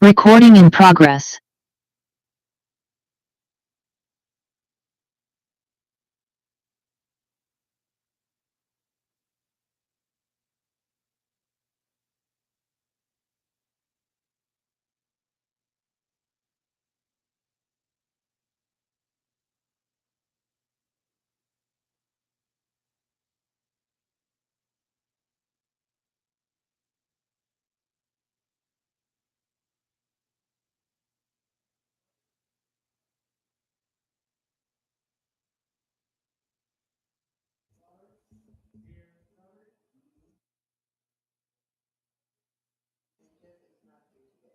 Recording in progress.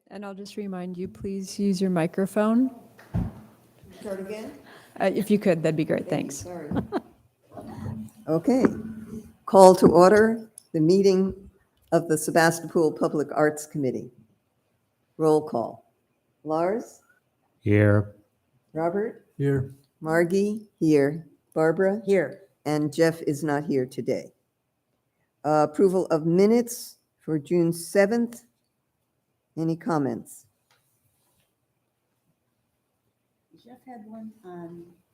And I'll just remind you, please use your microphone. Start again? If you could, that'd be great, thanks. Sorry. Okay. Call to order the meeting of the Sebastopol Public Arts Committee. Roll call. Lars? Here. Robert? Here. Margie? Here. Barbara? Here. And Jeff is not here today. Approval of minutes for June 7th. Any comments? Jeff had one,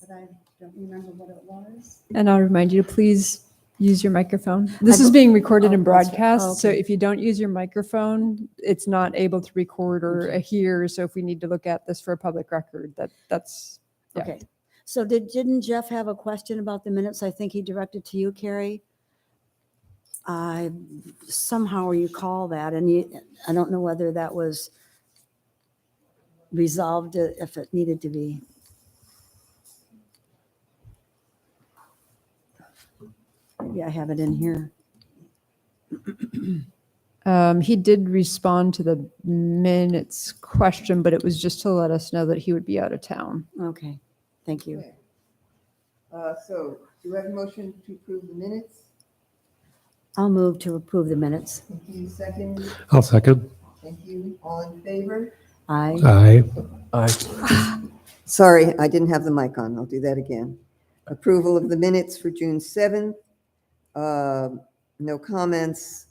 but I don't remember what it was. And I'll remind you to please use your microphone. This is being recorded and Oh, that's right. broadcast, Oh, so okay. if you don't use your microphone, it's not able to record or hear. So if we need to look at this for a public record, that's, yeah. Okay. So didn't Jeff have a question about the minutes? I think he directed to you, Carrie. I somehow recall that, and I don't know whether that was resolved, if it needed to be. Maybe I have it in here. He did respond to the minutes question, but it was just to let us know that he would be out of town. Okay, thank you. So do you have a motion to approve the minutes? I'll move to approve the minutes. Thank you. Second? I'll second. Thank you. All in favor? Aye. Aye. Sorry, I didn't have the mic on. I'll do that again. Approval of the minutes for June 7th. No comments.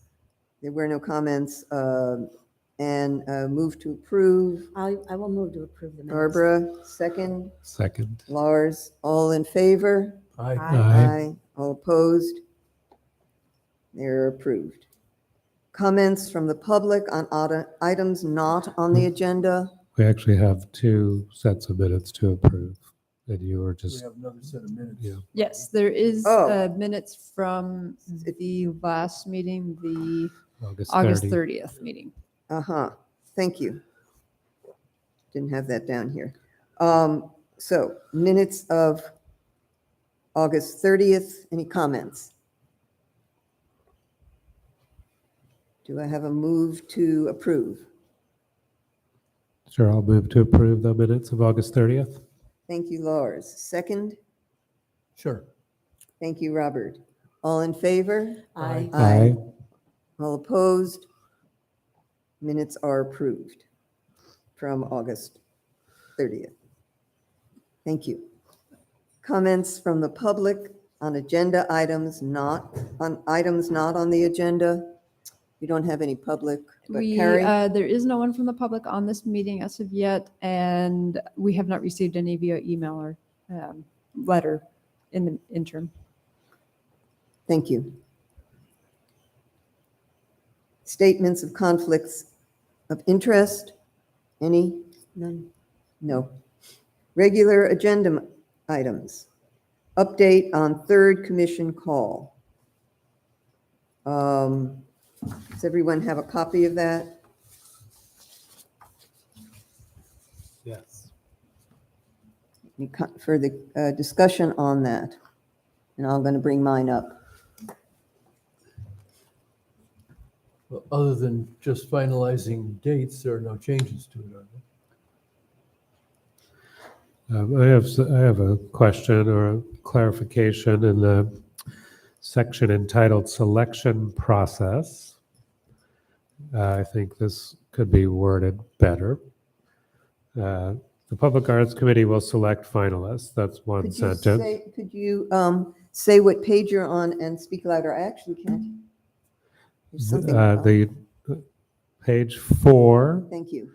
There were no comments. And move to approve. I will move to approve the minutes. Barbara, second. Second. Lars, all in favor? Aye. Aye. All opposed? They're approved. Comments from the public on items not on the agenda? We actually have two sets of minutes to approve. And you were We just, have another set of minutes. yeah. Yes, there is Oh. minutes from the last meeting, the August August 30. 30th meeting. Uh-huh, thank you. Didn't have that down here. So minutes of August 30th, any comments? Do I have a move to approve? Sure, I'll move to approve the minutes of August 30th. Thank you, Lars. Second? Sure. Thank you, Robert. All in favor? Aye. Aye. All opposed? Minutes are approved from August 30th. Thank you. Comments from the public on agenda items not on the agenda? We don't have any public, but Carrie? There is no one from the public on this meeting as of yet, and we have not received any via email or letter in the interim. Thank you. Statements of conflicts of interest? Any? None. No. Regular agenda items. Update on third commission call. Does everyone have a copy of that? Yes. Any further discussion on that? And I'm going to bring mine up. Well, other than just finalizing dates, there are no changes to it, are there? I have a question or a clarification in the section entitled Selection Process. I think this could be worded better. The Public Arts Committee will select finalists. That's one sentence. Could you say what page you're on and speak louder? I actually can't. There's something. The page 4, Thank you.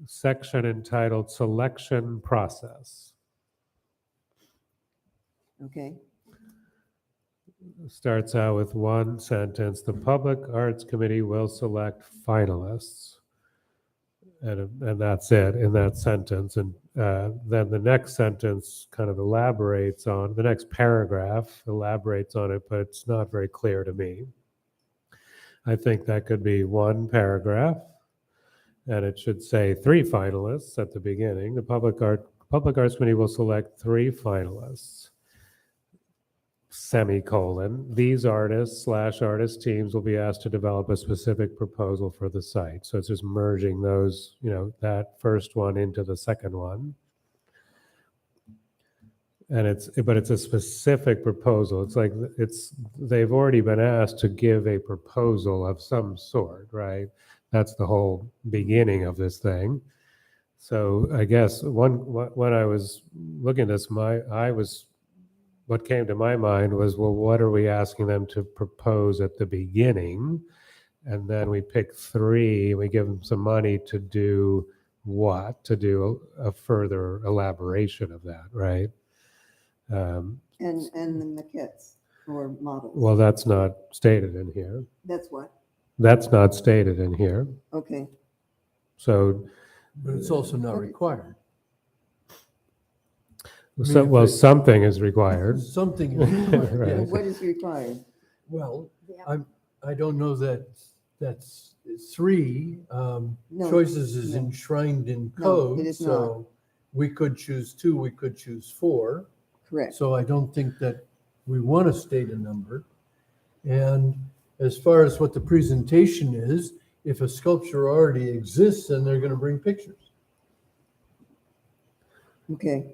section entitled Selection Process. Okay, Starts out with one sentence: the Public Arts Committee will select finalists. And that's it in that sentence. And then the next sentence kind of elaborates on, the next paragraph elaborates on it, but it's not very clear to me. I think that could be one paragraph, and it should say 3 finalists at the beginning. The Public Arts Committee will select 3 finalists. Semicolon, these artists/artist teams will be asked to develop a specific proposal for the site. So it's just merging those, that first one into the second one. And it's a specific proposal. It's like they've already been asked to give a proposal of some sort, right? That's the whole beginning of this thing. So I guess when I was looking at this, what came to my mind was, well, what are we asking them to propose at the beginning? And then we pick 3, we give them some money to do what? To do a further elaboration of that, right? and the maquettes or models. Well, that's not stated in here. That's what? That's not stated in here. Okay, So, But it's also not required. something is required. Something is required, Right. yes. what is required? Well, I don't know that that's 3 No. choices is No. enshrined in No, code. it is So we could choose 2, we could choose 4. Correct. So I don't think that we want to state a number. And as far as what the presentation is, if a sculpture already exists, then they're going to bring pictures. Okay,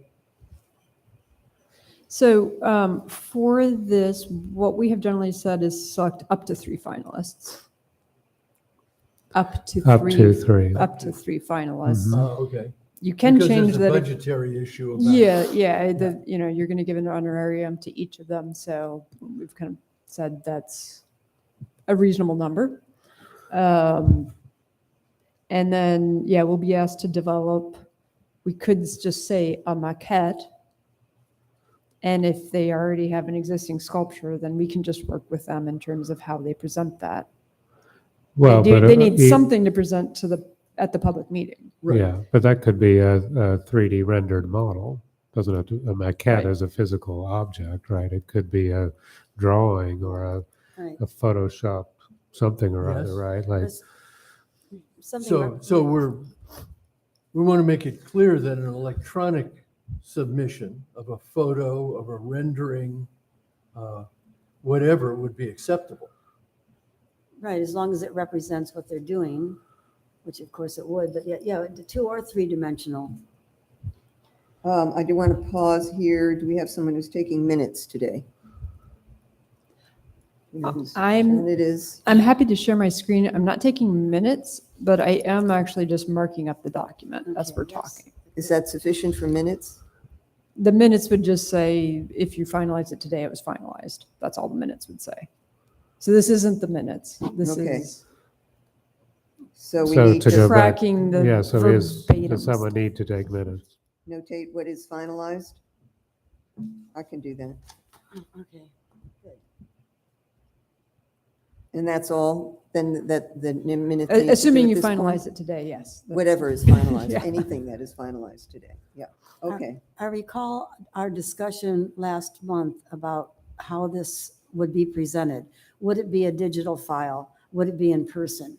So for this, what we have generally said is select up to 3 finalists. Up to 3. Up to 3. Up to 3 finalists. Okay. You can Because change there's a that. if- budgetary issue about. Yeah, you're going to give an honorarium to each of them. So we've kind of said that's a reasonable number. And then, we'll be asked to develop, we could just say a maquette. And if they already have an existing sculpture, then we can just work with them in terms of how they present that. Well, They need something to present at the public meeting. Right. Yeah, but that could be a 3D rendered model. Doesn't have to, a maquette Right. is a physical object, right? It could be a drawing or Right. a Photoshop something or Yes. other, right? Like, There's something So we want to make it clear that an electronic submission of a photo, of a rendering, whatever would be acceptable. Right, as long as it represents what they're doing, which of course it would, but the 2 or 3-dimensional. I do want to pause here. Do we have someone who's taking minutes today? You know whose turn it is? I'm happy to share my screen. I'm not taking minutes, but I am actually just marking up the document as Okay, we're yes. talking. Is that sufficient for minutes? The minutes would just say, if you finalize it today, it was finalized. That's all the minutes would say. So this isn't the minutes. This Okay. is So we So need to to go back- tracking the yeah, so does verbatim someone stuff. need to take minutes? notate what is finalized? I can do that. Okay. And that's all? Then the minutes. need to do Assuming at you this point? finalize it today, yes. That's- Whatever is finalized, Yeah. anything that is finalized today. Yeah, okay. I recall our discussion last month about how this would be presented. Would it be a digital file? Would it be in person?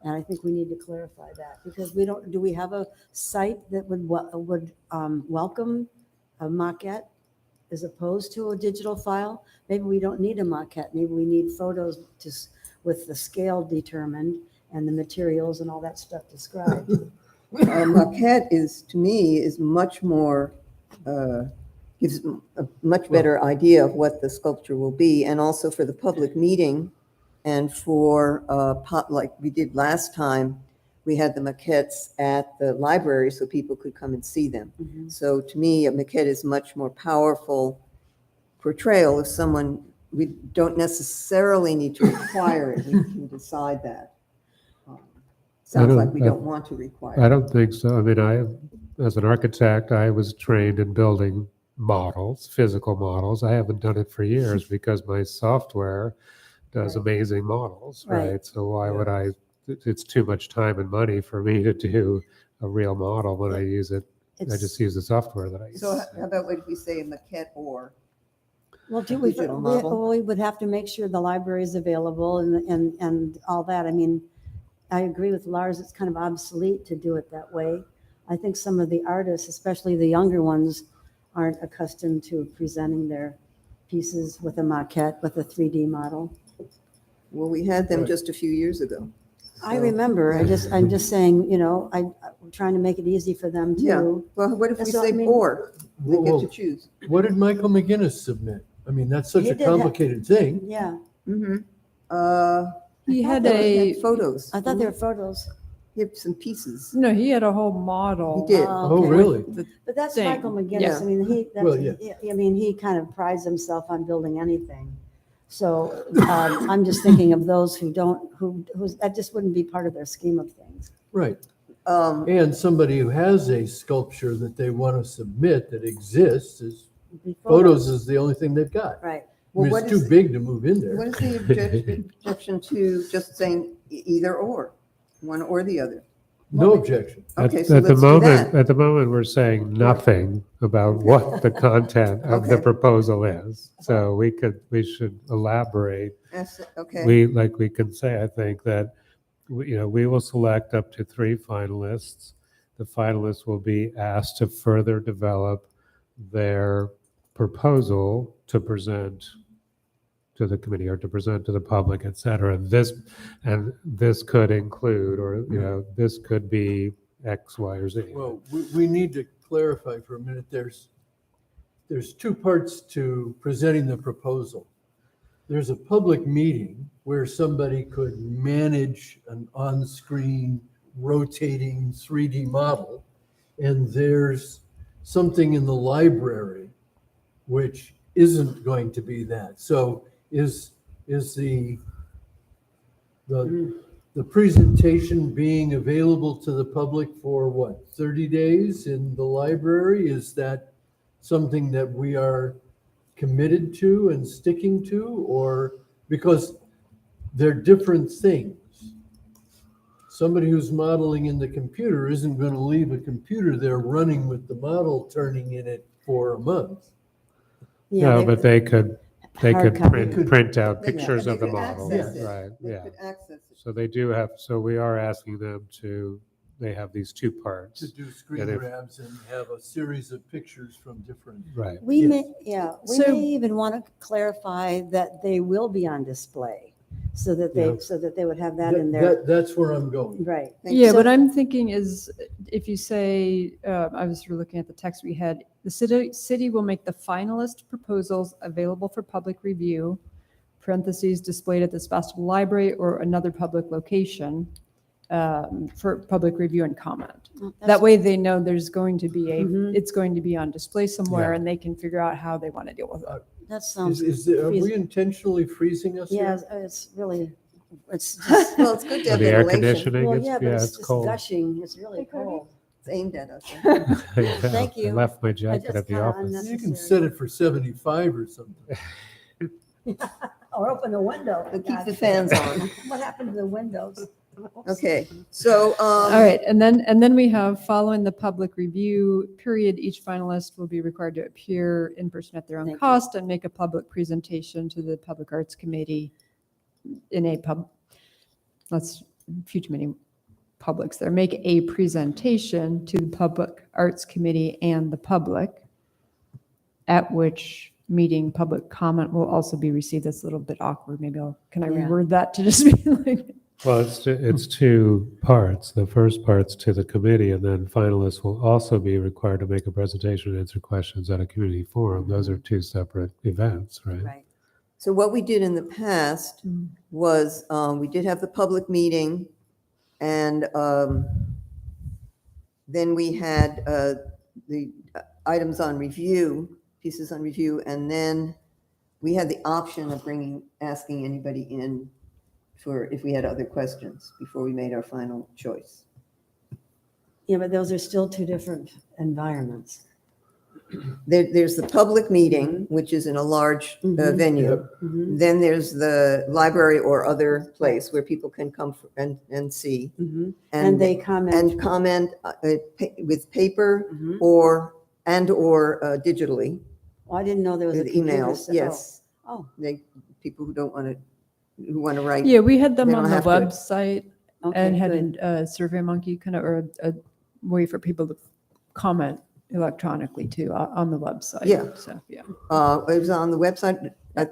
And I think we need to clarify that because do we have a site that would welcome a maquette as opposed to a digital file? Maybe we don't need a maquette. Maybe we need photos just with the scale determined and the materials and all that stuff described. Maquette to me, is much more, gives a much better idea of what the sculpture will be, and also for the public meeting, and for, like we did last time, we had the maquettes at the library so people could come and see them. Mhm. So to me, a maquette is much more powerful portrayal of someone. We don't necessarily need to require it, we can decide that. Sounds don't- like we I- don't want to require. I don't think so. I mean, as an architect, I was trained in building models, physical models. I haven't done it for years because my software does Right. amazing models, Right. right? So why would it's too much time and money for me to do a real model when I use it. I It's- just use the software that I use. So how about what if we say a maquette or? Well, digital model. we would have to make sure the library is available and all that. I mean, I agree with Lars, it's kind of obsolete to do it that way. I think some of the artists, especially the younger ones, aren't accustomed to presenting their pieces with a maquette, with a 3D model. Well, we had them Right. just a few years ago. I So- remember, I'm just saying, I'm trying to make it easy for them Yeah. too. Well, what if we That's what I say mean. or? They get Well, to choose. what did Michael McGinnis submit? I mean, that's such He a did have- complicated thing. Yeah, Mm-hmm. He had They a, photos. I thought they were photos, He had some pieces. no, he had a whole model. He did. Oh, okay. really? But that's Thing. Michael McGinnis. Yeah. I mean, Well, yeah. he kind of prides himself on building anything. So I'm just thinking of those who that just wouldn't be part of their scheme of things. Right. Um, And somebody who has a sculpture that they want to submit that exists is, It'd be photos is the only thing they've got. Right. I Well, mean, what it's too is- big to move in What there. is the objection to just saying either or, one or the other? No objection. Okay, so At the let's do moment, that. at the moment, we're saying nothing about what the content of the Okay. proposal is. So we should elaborate. Okay, We can say, I think, that, we will select up to 3 finalists. The finalists will be asked to further develop their proposal to present to the committee or to present to the public, et cetera. This could include, or, this could be X, Y, or Z. Well, we need to clarify for a minute. There's 2 parts to presenting the proposal. There's a public meeting where somebody could manage an on-screen rotating 3D model. And there's something in the library which isn't going to be that. So is the presentation being available to the public for what, 30 days in the library? Is that something that we are committed to and sticking to, or because they're different things? Somebody who's modeling in the computer isn't going to leave a computer there running with the model turning in it for a month. Yeah, No, but they could Hard copy. print out They- pictures they of the could model, access it. right, they yeah. could access it. So they do have, so we are asking them they have these 2 To parts, do screen And if- grabs and have a series of pictures from different. right. we Yes. we So- may even want to clarify that they will be on display so that they would have that in there. That's where I'm going. Right. Thank Yeah, you. what So- I'm thinking is if you say, I was looking at the text we had, the city will make the finalist proposals available for public review, parentheses, displayed at the Sebastopol Library or another public location for public review and comment. That way they know there's going to be Mhm. it's going to be on display somewhere Yeah. and they can figure out how they want to deal with it. That sounds, Are we intentionally freezing us yeah, here? it's really, it's just, Well, it's good to For have the air ventilation. conditioning, well, it's, yeah, but yeah, it's it's just cold. gushing. It's really Hey, Cody. cold. It's aimed at us. Yeah, Thank you. I left my I jacket just at the kinda office. You can set it for 75 or something. Or open the window. But keep God the forbid. fans on. What happened to the windows? Okay, so, All right, and then we have, following the public review period, each finalist will be required to appear in person at their own Thank you. cost and make a public presentation to the Public Arts Committee in a few too many publics there, make a presentation to the Public Arts Committee and the public, at which meeting public comment will also be received. That's a little bit awkward. Maybe can I Yeah. reword that to just be like, Well, it's 2 parts. The first part's to the committee, and then finalists will also be required to make a presentation and answer questions at a community forum. Those are 2 separate events, right? Right. so what we did in the past was, we did have the public meeting, and then we had the items on review, pieces on review, and then we had the option of asking anybody in for if we had other questions before we made our final choice. Yeah, but those are still two different environments. There's the public meeting, which is in a large Mhm. venue. Yep. Mhm, Then there's the library or other place where people can come and see. mhm. And they comment. And comment with paper Mhm. or digitally. Oh, I didn't know there was a With computer. emails, yes. Oh, People who don't want to, who want to write. Yeah, we had them They on don't the have to- website and okay, had good. a Survey Monkey kind of, or a way for people to comment electronically too on the website. Yeah. So, yeah. It was on the website. I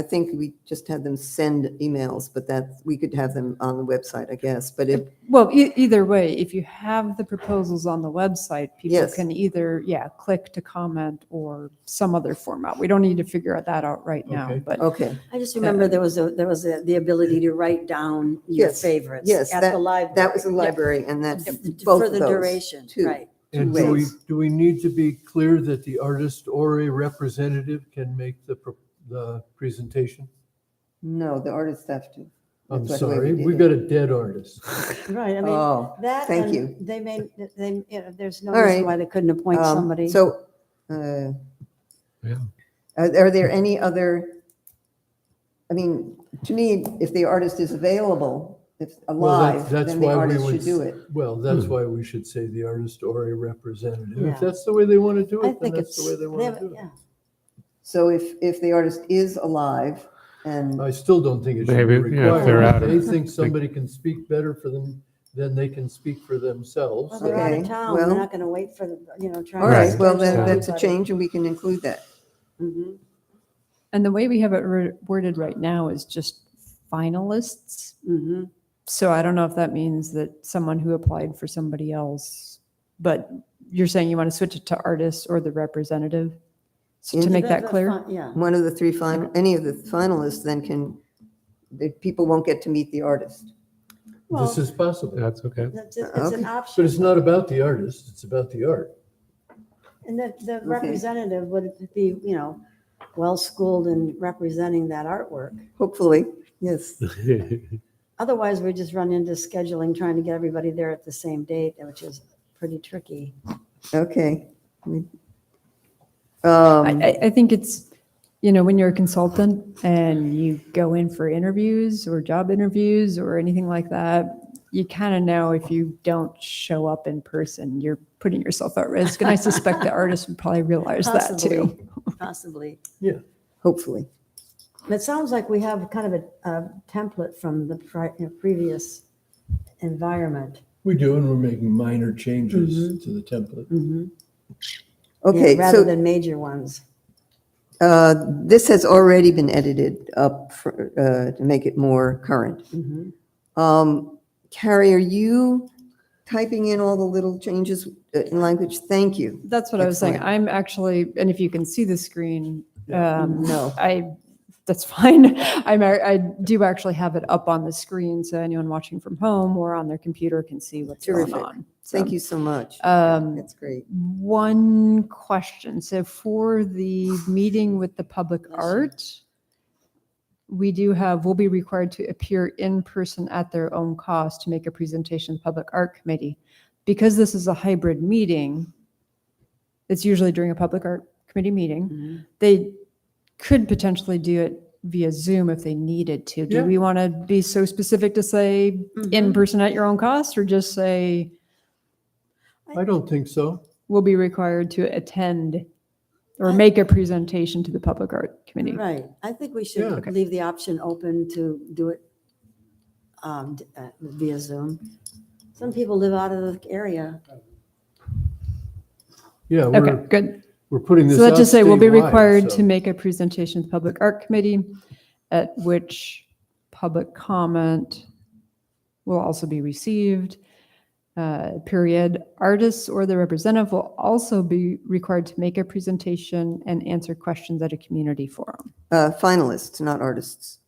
think we just had them send emails, but we could have them on the website, I guess. But Well, either way, if you have the proposals on the website, people Yes. can either, click to comment or some other format. We don't need to figure that out right now, Okay. but okay, I just remember there was the ability to write down your Yes, favorites yes, at the library. that was the library, and that's Yep, both for of the those. duration, two. right. And Two do we, ways. do we need to be clear that the artist or a representative can make the presentation? No, the artists have to. I'm That's the way we sorry, did we've it. got a dead artist. Right, I mean, Oh, that. thank and you. There's no All reason right. why they couldn't appoint somebody. So, Yeah. are there any other, I mean, to me, if the artist is available, if Well, alive, that's then the why we artist would should do it. Well, that's why we should say the artist or a representative. Yeah. If that's the way they want to do I it, then think that's it's, the way they want to do it. yeah. So if the artist is alive and, I still don't think it should be Maybe, yeah, required. if they're out If of- they think somebody can speak better for them, then they can speak for themselves. Well, they're out Okay, of town, well- they're not gonna wait for, trying all to. right, well, schedule then that's a everybody. change and we can include that. Mhm. and the way we have it worded right now is just finalists. Mhm. So I don't know if that means that someone who applied for somebody else, but you're saying you want to switch it to artist or the representative? So to Yeah. make that The clear? Yeah, One of the three any of the finalists then the people won't get to meet the artist. well, This is possible. That's okay. it's an Okay. option. But it's not about the artist, it's about the art. And the representative would be, well-schooled in representing that artwork. Hopefully, yes. Otherwise, we just run into scheduling, trying to get everybody there at the same date, which is pretty tricky. Okay. I think it's, when you're a consultant and you go in for interviews or job interviews or anything like that, you kind of know if you don't show up in person, you're putting yourself at risk. And I suspect the artist would probably realize that too. Possibly. Yeah. Hopefully. It sounds like we have kind of a template from the previous environment. We do, and we're making minor changes to the template. Okay, Rather so than major ones. this has already been edited up to make it more current. Carrie, are you typing in all the little changes in language? Thank you. That's what I was saying. Excellent. I'm actually, and if you can see the screen, No. that's fine. I do actually have it up on the screen so anyone watching from home or on their computer can see what's Terrific. going on. Thank you so much. Um, That's great. One question. So for the meeting with the public art, will be required to appear in person at their own cost to make a presentation to the Public Art Committee. Because this is a hybrid meeting, it's usually during a Public Art Committee meeting. They could potentially do it via Zoom if they needed to. Do Yeah. we want to be so specific to say in person at your own cost, or just say I don't think so. will be required to attend or make a presentation to the Public Art Committee? Right. I think we should Yeah. leave the option open to do it via Zoom. Some people live out of the area. Yeah, Okay, good. we're putting this So let's out just say will be statewide, required so- to make a presentation to the Public Art Committee, at which public comment will also be received. Period. Artists or the representative will also be required to make a presentation and answer questions at a community forum. Finalists, not artists.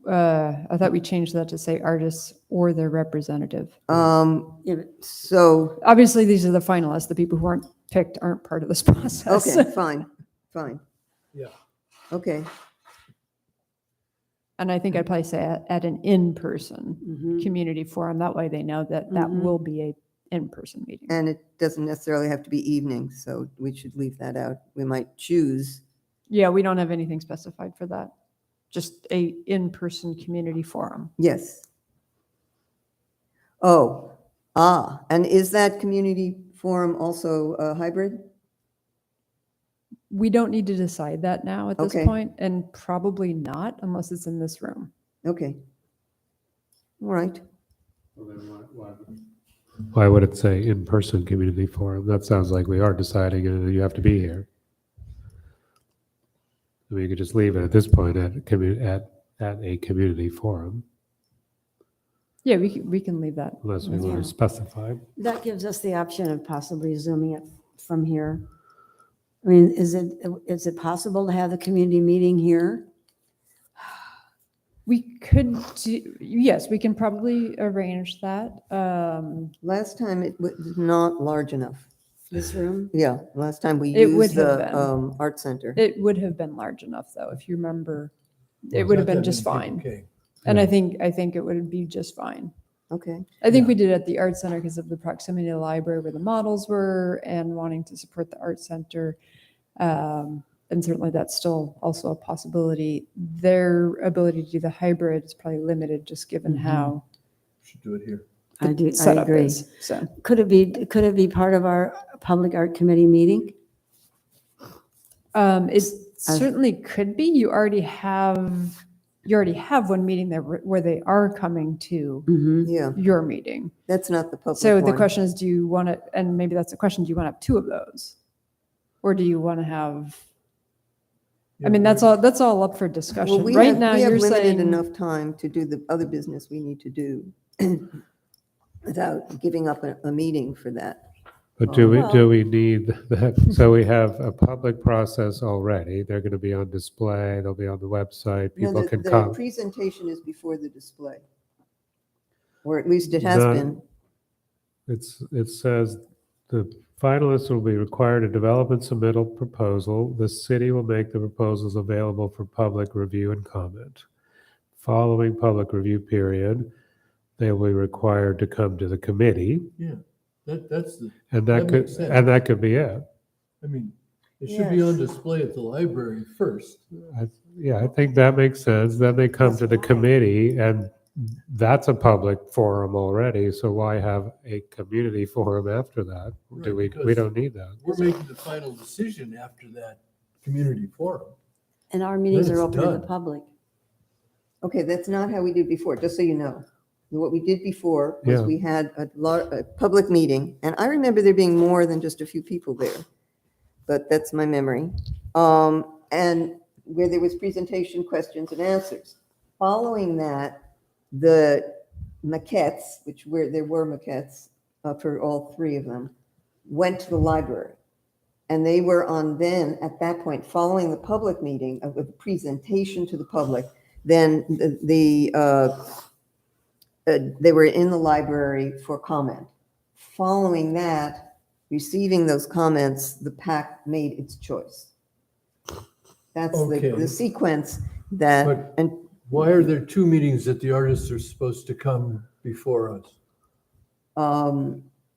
I thought we changed that to say artists or their representative. Yeah, but So, Obviously, these are the finalists. The people who aren't picked aren't part of this process. okay, fine. Yeah. Okay. And I think I'd probably say at an in-person Mhm. community forum. That way they know that that Mhm. will be a in-person meeting. And it doesn't necessarily have to be evening, so we should leave that out. We might choose. Yeah, we don't have anything specified for that. Just a in-person community forum. Yes. And is that community forum also hybrid? We don't need to decide that now at this Okay. point, and probably not unless it's in this room. Okay. All right. Well, then why would it say in-person community forum? That sounds like we are deciding and you have to be here. I mean, you could just leave it at this point at a community forum, Yeah, we can leave that. unless we want Yeah. to specify. That gives us the option of possibly zooming it from here. I mean, is it possible to have the community meeting here? We could do, yes, we can probably arrange that. Last time it was not large enough. This room? Yeah, last time we It would used have the been. art center. It would have been large enough though, if you remember. It Well, would have not been that just many people fine. came. And I think it would be just fine. Okay. I think Yeah. we did it at the art center because of the proximity to the library where the models were and wanting to support the art center. And certainly that's still also a possibility. Their ability to do the hybrid is probably limited just given how Should do it here. I the do, I setup agree. is. So Could it be part of our public art committee meeting? it certainly could be. You already have one meeting there where they are coming to Mhm. Yeah, your meeting. that's not the public So the one. question is, do you want to, and maybe that's the question, do you want to have two of those? Or do you want to have, I mean, that's all up for Well, discussion. we Right have, now, we have you're limited saying, enough time to do the other business we need to do without giving up a meeting for that. But do Well- we need that? So we have a public process already. They're going to be on display. They'll be on the website. No, People the- can The come. presentation is before the display. Or at least it has Not- been. It says the finalists will be required to develop and submit a proposal. The city will make the proposals available for public review and comment. Following public review period, they will be required to come to the committee, Yeah, that's the, and That makes sense. that could be it. I mean, it should be on Yes. display at the library first. I think that makes sense. Then they come That's to the why. committee, and that's a public forum already. So why have a community forum after that? Right, We because- don't need that. We're making the final decision after that community forum. And our meetings Then are it's open to the done. public. Okay, that's not how we did before, just so you know. What we did before was Yeah. we had a public meeting, and I remember there being more than just a few people there, but that's my memory. And where there was presentation, questions, and answers. Following that, the maquettes, there were maquettes for all three of them, went to the library. And they were on then, at that point, following the public meeting of the presentation to the public, then they were in the library for comment. Following that, receiving those comments, the PAC made its choice. That's Okay. the sequence that, But- and Why are there two meetings that the artists are supposed to come before us?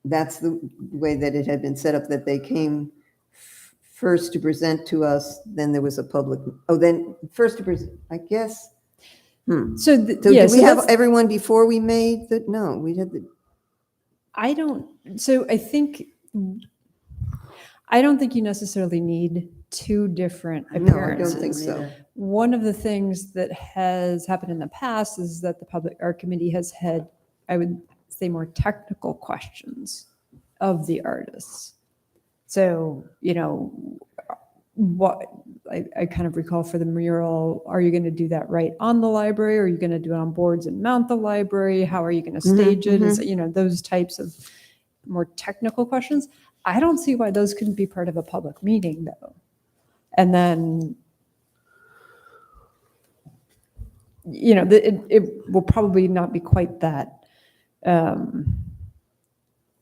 that's the way that it had been set up, that they came first to present to us, then there was a public, then first to present, I guess. so, So yeah, did we so have that's, everyone before we made the, no, we had the, I don't think you necessarily need two different No, I don't appearances. think so. One of the things that has happened in the past is that the public art committee has had, I would say, more technical questions of the artists. So, what I kind of recall for the mural, are you going to do that right on the library? Are you going to do it on boards and mount the library? How are you going to stage it? Is, those types of more technical questions. I don't see why those couldn't be part of a public meeting though. And then, it will probably not be quite that,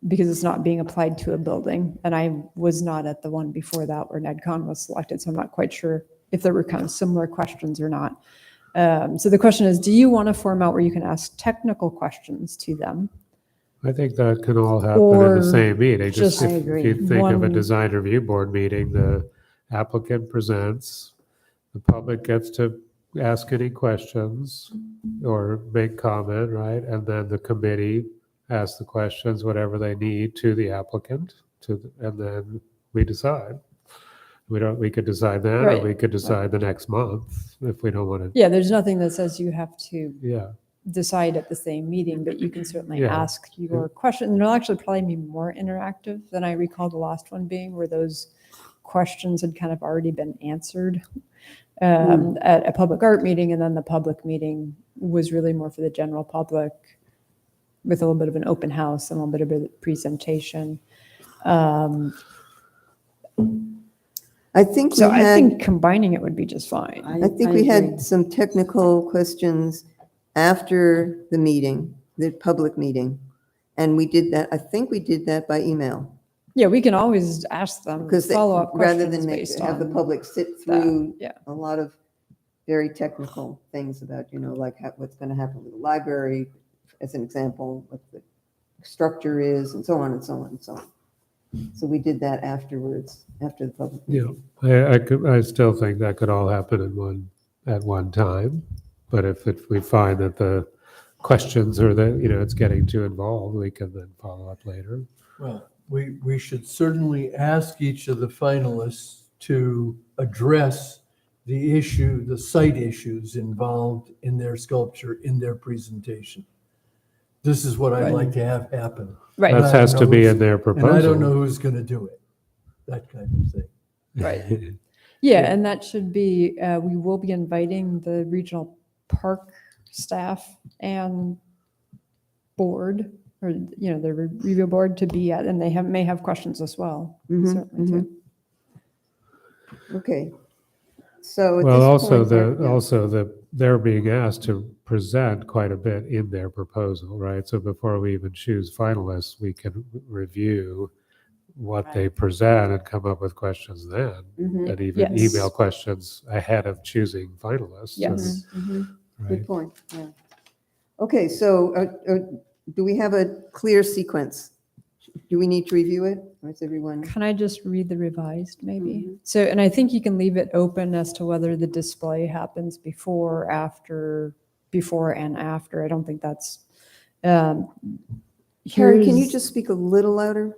because it's not being applied to a building. And I was not at the one before that where NedCon was selected, so I'm not quite sure if there were kind of similar questions or not. So the question is, do you want a format where you can ask technical questions to them? I think that can all happen in Or the same meeting. just- I If agree. you think of a One- design review board meeting, the applicant presents, the public gets to ask any questions or make comment, right? And then the committee asks the questions, whatever they need, to the applicant, and then we decide. We could decide then, or Right. we could decide the next month if we don't want to, Yeah, there's nothing that says you have to yeah. decide at the same meeting, but you can certainly Yeah. ask your question. And it'll actually probably be more interactive than I recall the last one being, where those questions had kind of already been answered at a public art meeting, and then the public meeting was really more for the general public with a little bit of an open house and a little bit of a presentation. I think we So I had, think combining it would be just fine. I think we agree. had some technical questions after the meeting, the public meeting. And we did that, I think we did that by email. Yeah, we can always ask them Because follow-up rather questions than based have the on public sit through yeah. a lot of very technical things about, like what's going to happen with the library, as an example, what the structure is, and so on and so on and so on. So we did that afterwards, after the public Yeah, meeting. I still think that could all happen at one time. But if we find that the questions or it's getting too involved, we can then follow up later. Well, we should certainly ask each of the finalists to address the site issues involved in their sculpture, in their presentation. This is what I'd Right. like to have happen. Right. And I That has don't to know be who's- in their And I don't know proposal. who's going to do it, that kind of thing. Right. Yeah, and that should be, we will be inviting the regional park staff and board, or, the review board to be at, and they may have questions as well, Mhm, certainly too. Okay. So at Well, this also point, yeah. they're being asked to present quite a bit in their proposal, right? So before we even choose finalists, we can review what they present and come up with questions then, Mhm, and even Yes. email questions ahead of choosing finalists. Yes. mhm. Right. Good point, yeah. Okay, so do we have a clear sequence? Do we need to review it, or is everyone? Can I just read the revised, maybe? Mhm. So, and I think you can leave it open as to whether the display happens before and after. I don't think that's. Karen, can you here's- just speak a little louder?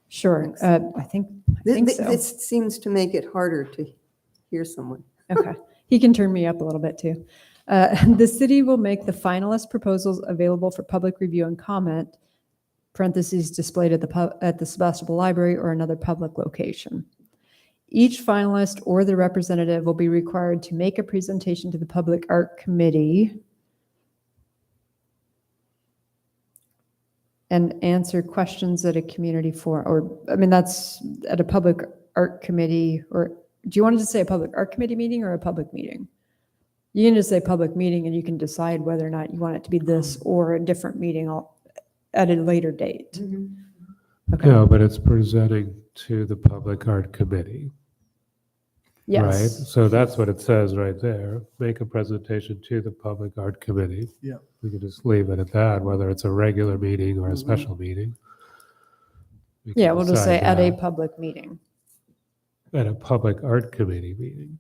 Sure, Thanks. I think so. This seems to make it harder to hear someone. Okay, he can turn me up a little bit too. The city will make the finalist proposals available for public review and comment, parentheses, displayed at the Sebastopol Library or another public location. Each finalist or their representative will be required to make a presentation to the Public Art Committee and answer questions at a community forum, that's at a Public Art Committee, or do you want to just say a Public Art Committee meeting or a public meeting? You can just say public meeting and you can decide whether or not you want it to be this or a different meeting at a later date. Okay. No, but it's presenting to the Public Art Committee, right? Yes. So that's what it says right there. Make a presentation to the Public Art Committee. Yeah. We could just leave it at that, whether it's a regular meeting or a special meeting. We can Yeah, we'll just say decide at a that. public meeting. At a Public Art Committee meeting.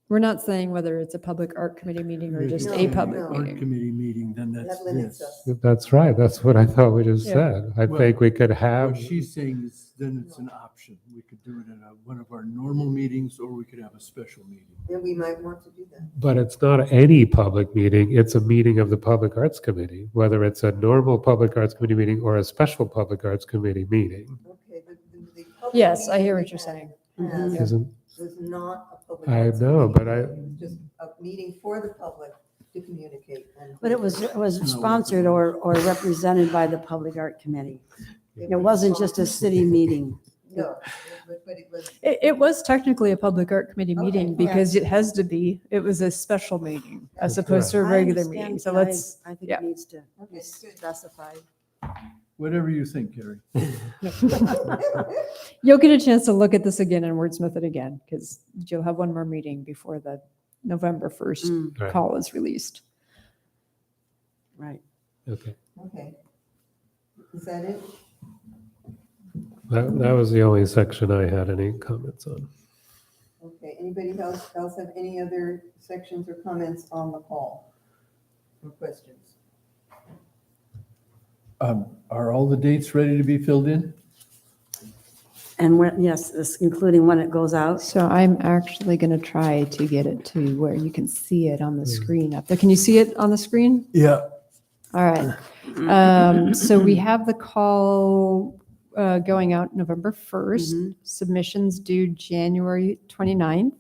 We're not saying whether it's a Public Art Committee meeting or If just it's a an public no. Art meeting. committee meeting, then that's That limits this. us. That's right. That's what I thought we just Yeah. said. I Well, think we could have, What she's saying is then it's an option. We could do it at one of our normal meetings, or we could have a special meeting. And we might want to do that. but it's not any public meeting. It's a meeting of the Public Arts Committee, whether it's a normal Public Arts Committee meeting or a special Public Arts Committee meeting. Okay, the public Yes, I meeting hear we what you're had saying. has- Isn't, Was not a public. I arts know, meeting. but I- It was just a meeting for the public to communicate. And But it was sponsored or represented by the Public Art Committee. It wasn't just a city meeting. No, but it was. It was technically a Public Art Committee Okay, meeting yeah. because it has to be. It was a special meeting as opposed to a I regular understand, meeting. So but let's, I think yeah. it needs to Okay, be good. specified. Whatever you think, Gary. you'll get a chance to look at this again and wordsmith it again because you'll have one more meeting before the November 1st Right. call is released. Right. Okay. Okay. Is that it? That was the only section I had any comments on. Okay, anybody else have any other sections or comments on the call or questions? Are all the dates ready to be filled in? And when, yes, this including when it goes out. So I'm actually going to try to get it to where you can see it on the screen up there. Can you see it on the screen? Yeah. All right. So we have the call going out November 1st. Submissions due January 29th.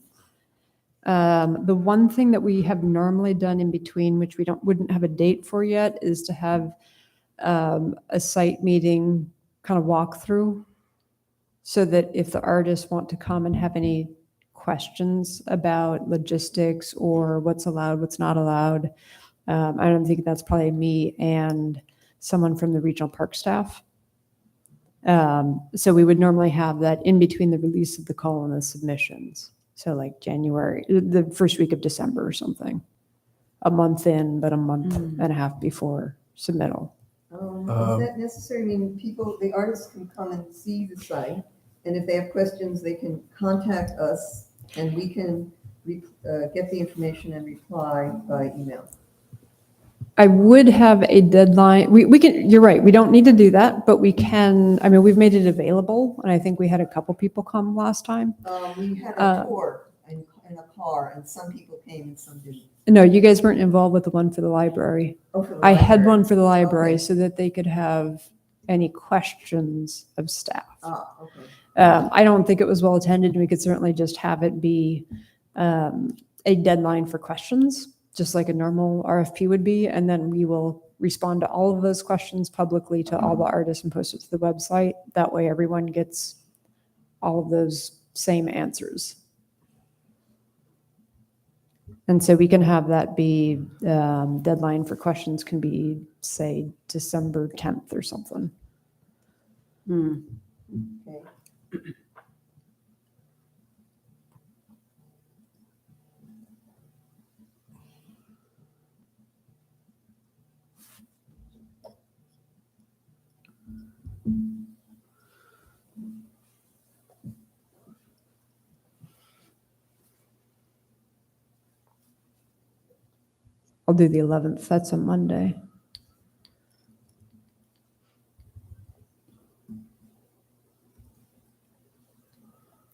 The one thing that we have normally done in between, which we wouldn't have a date for yet, is to have a site meeting kind of walkthrough, so that if the artists want to come and have any questions about logistics or what's allowed, what's not allowed, I don't think that's probably me and someone from the regional park staff. So we would normally have that in between the release of the call and the submissions. So like January, the first week of December or something, a month in, but a month and a half before submittal. Is that necessary? I mean, the artists can come and see the site, and if they have questions, they can contact us, and we can get the information and reply by email. I would have a deadline. We can, you're right, we don't need to do that, but we can, I mean, we've made it available, and I think we had a couple people come last time. We had a tour in a car, and some people came and some didn't. No, you guys weren't involved with the one for the library. Oh, for the I had library. one for the library Okay. so that they could have any questions of staff. Okay. I don't think it was well attended. We could certainly just have it be a deadline for questions, just like a normal RFP would be. And then we will respond to all of those questions publicly to all the artists and post it to the website. That way everyone gets all of those same answers. And so we can have that be, deadline for questions can be, say, December 10th or something. Okay. I'll do the 11th. That's a Monday.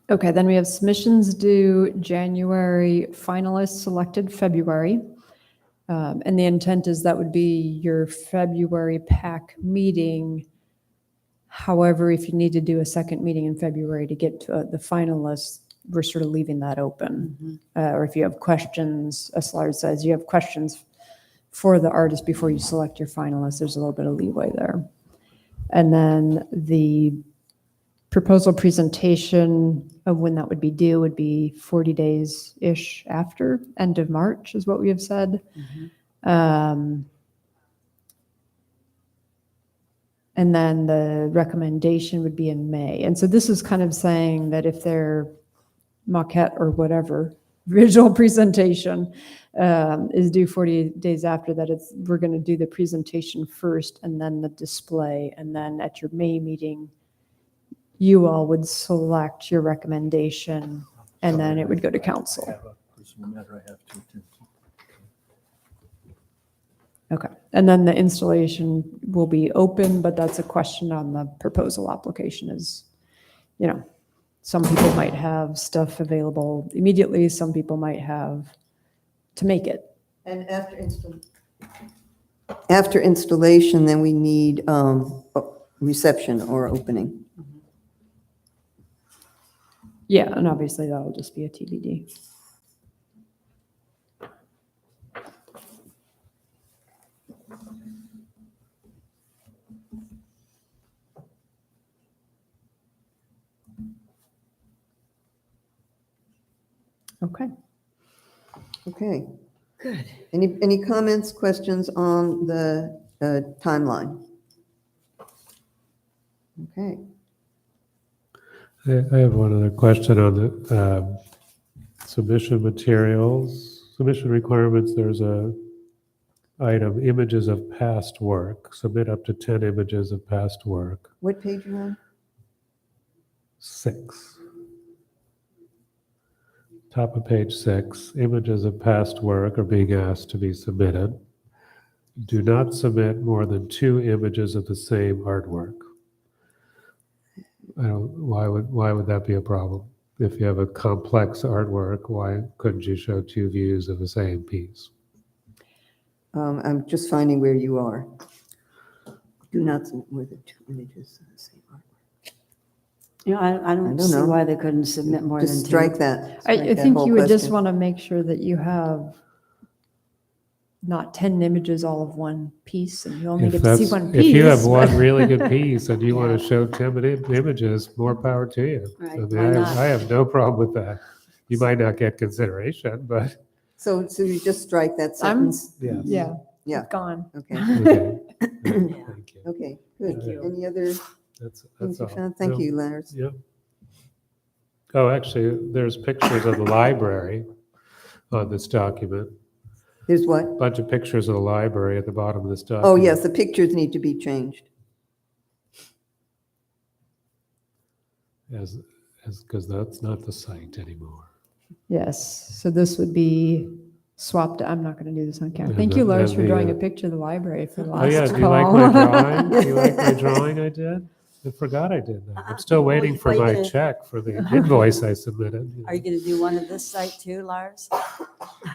Okay, then we have submissions due January, finalists selected February. And the intent is that would be your February PAC meeting. However, if you need to do a second meeting in February to get to the finalists, we're sort of leaving that open. Or if you have questions, as Lars says, you have questions for the artist before you select your finalists, there's a little bit of leeway there. And then the proposal presentation of when that would be due would be 40 days-ish after, end of March is what we have said. And then the recommendation would be in May. And so this is kind of saying that if their maquette or whatever visual presentation is due 40 days after that, we're going to do the presentation first and then the display. And then at your May meeting, you all would select your recommendation and then it would go to I council. have a personal matter I have to attend to. Okay. And then the installation will be open, but that's a question on the proposal application is, some people might have stuff available immediately. Some people might have to make it. And after installation, then we need reception or opening. Yeah. And obviously that'll just be a TBD. Okay. Okay. Good. Any comments, questions on the timeline? Okay. I have one other question on the submission materials. Submission requirements, there's a item, images of past work. Submit up to 10 images of past work. What page are you on? 6. Top of page 6, images of past work are being asked to be submitted. Do not submit more than 2 images of the same artwork. Why would that be a problem? If you have a complex artwork, why couldn't you show 2 views of the same piece? I'm just finding where you are. Do not submit more than 2 images of the same artwork. You know, I don't don't see know. why they couldn't submit more than Just 2. strike that. I Strike that think whole you would just question. want to make sure that you have not 10 images all of one piece and you only If get to see that's, one if you have piece. one really good piece and you want to show 10 images, more power to you. Right, I mean, why not? I have no problem with that. You might not get consideration, but So you just strike that I'm- sentence? yes. Yeah. Yeah. It's gone. Okay, Okay. Thank you. okay, good. Thank you. Any other That's things you all. found? Thank No. you, Lars. Yep. Oh, actually, there's pictures of the library on this document. There's what? Bunch of pictures of the library at the bottom of this document. Oh, yes, the pictures need to be changed. Because that's not the site anymore. Yes. So this would be swapped. I'm not going to do this on camera. And Thank you, the- Lars, and for the, drawing a picture of the library for the Oh last yeah, call. do you like my drawing? Do you like my drawing I did? I forgot I did that. I'm still waiting for Well, my you- check for the invoice I submitted. Are you going to do one at this site too, Lars?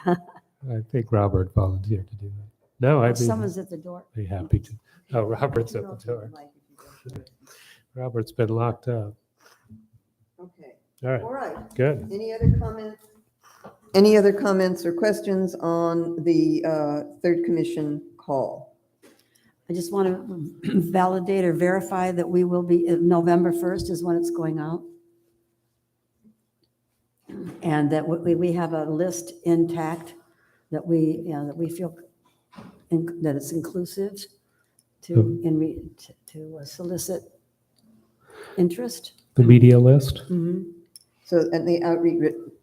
I think Robert volunteered to do that. No, I'd Someone's at the door. be happy to. Oh, Robert's at the door. Robert's been locked up. Okay, All right, all right. good. Any other comments? Any other comments or questions on the third commission call? I just want to validate or verify that we will be, November 1st is when it's going out. And that we have a list intact that we feel that it's inclusive to solicit interest. The media list? Mhm. So, and the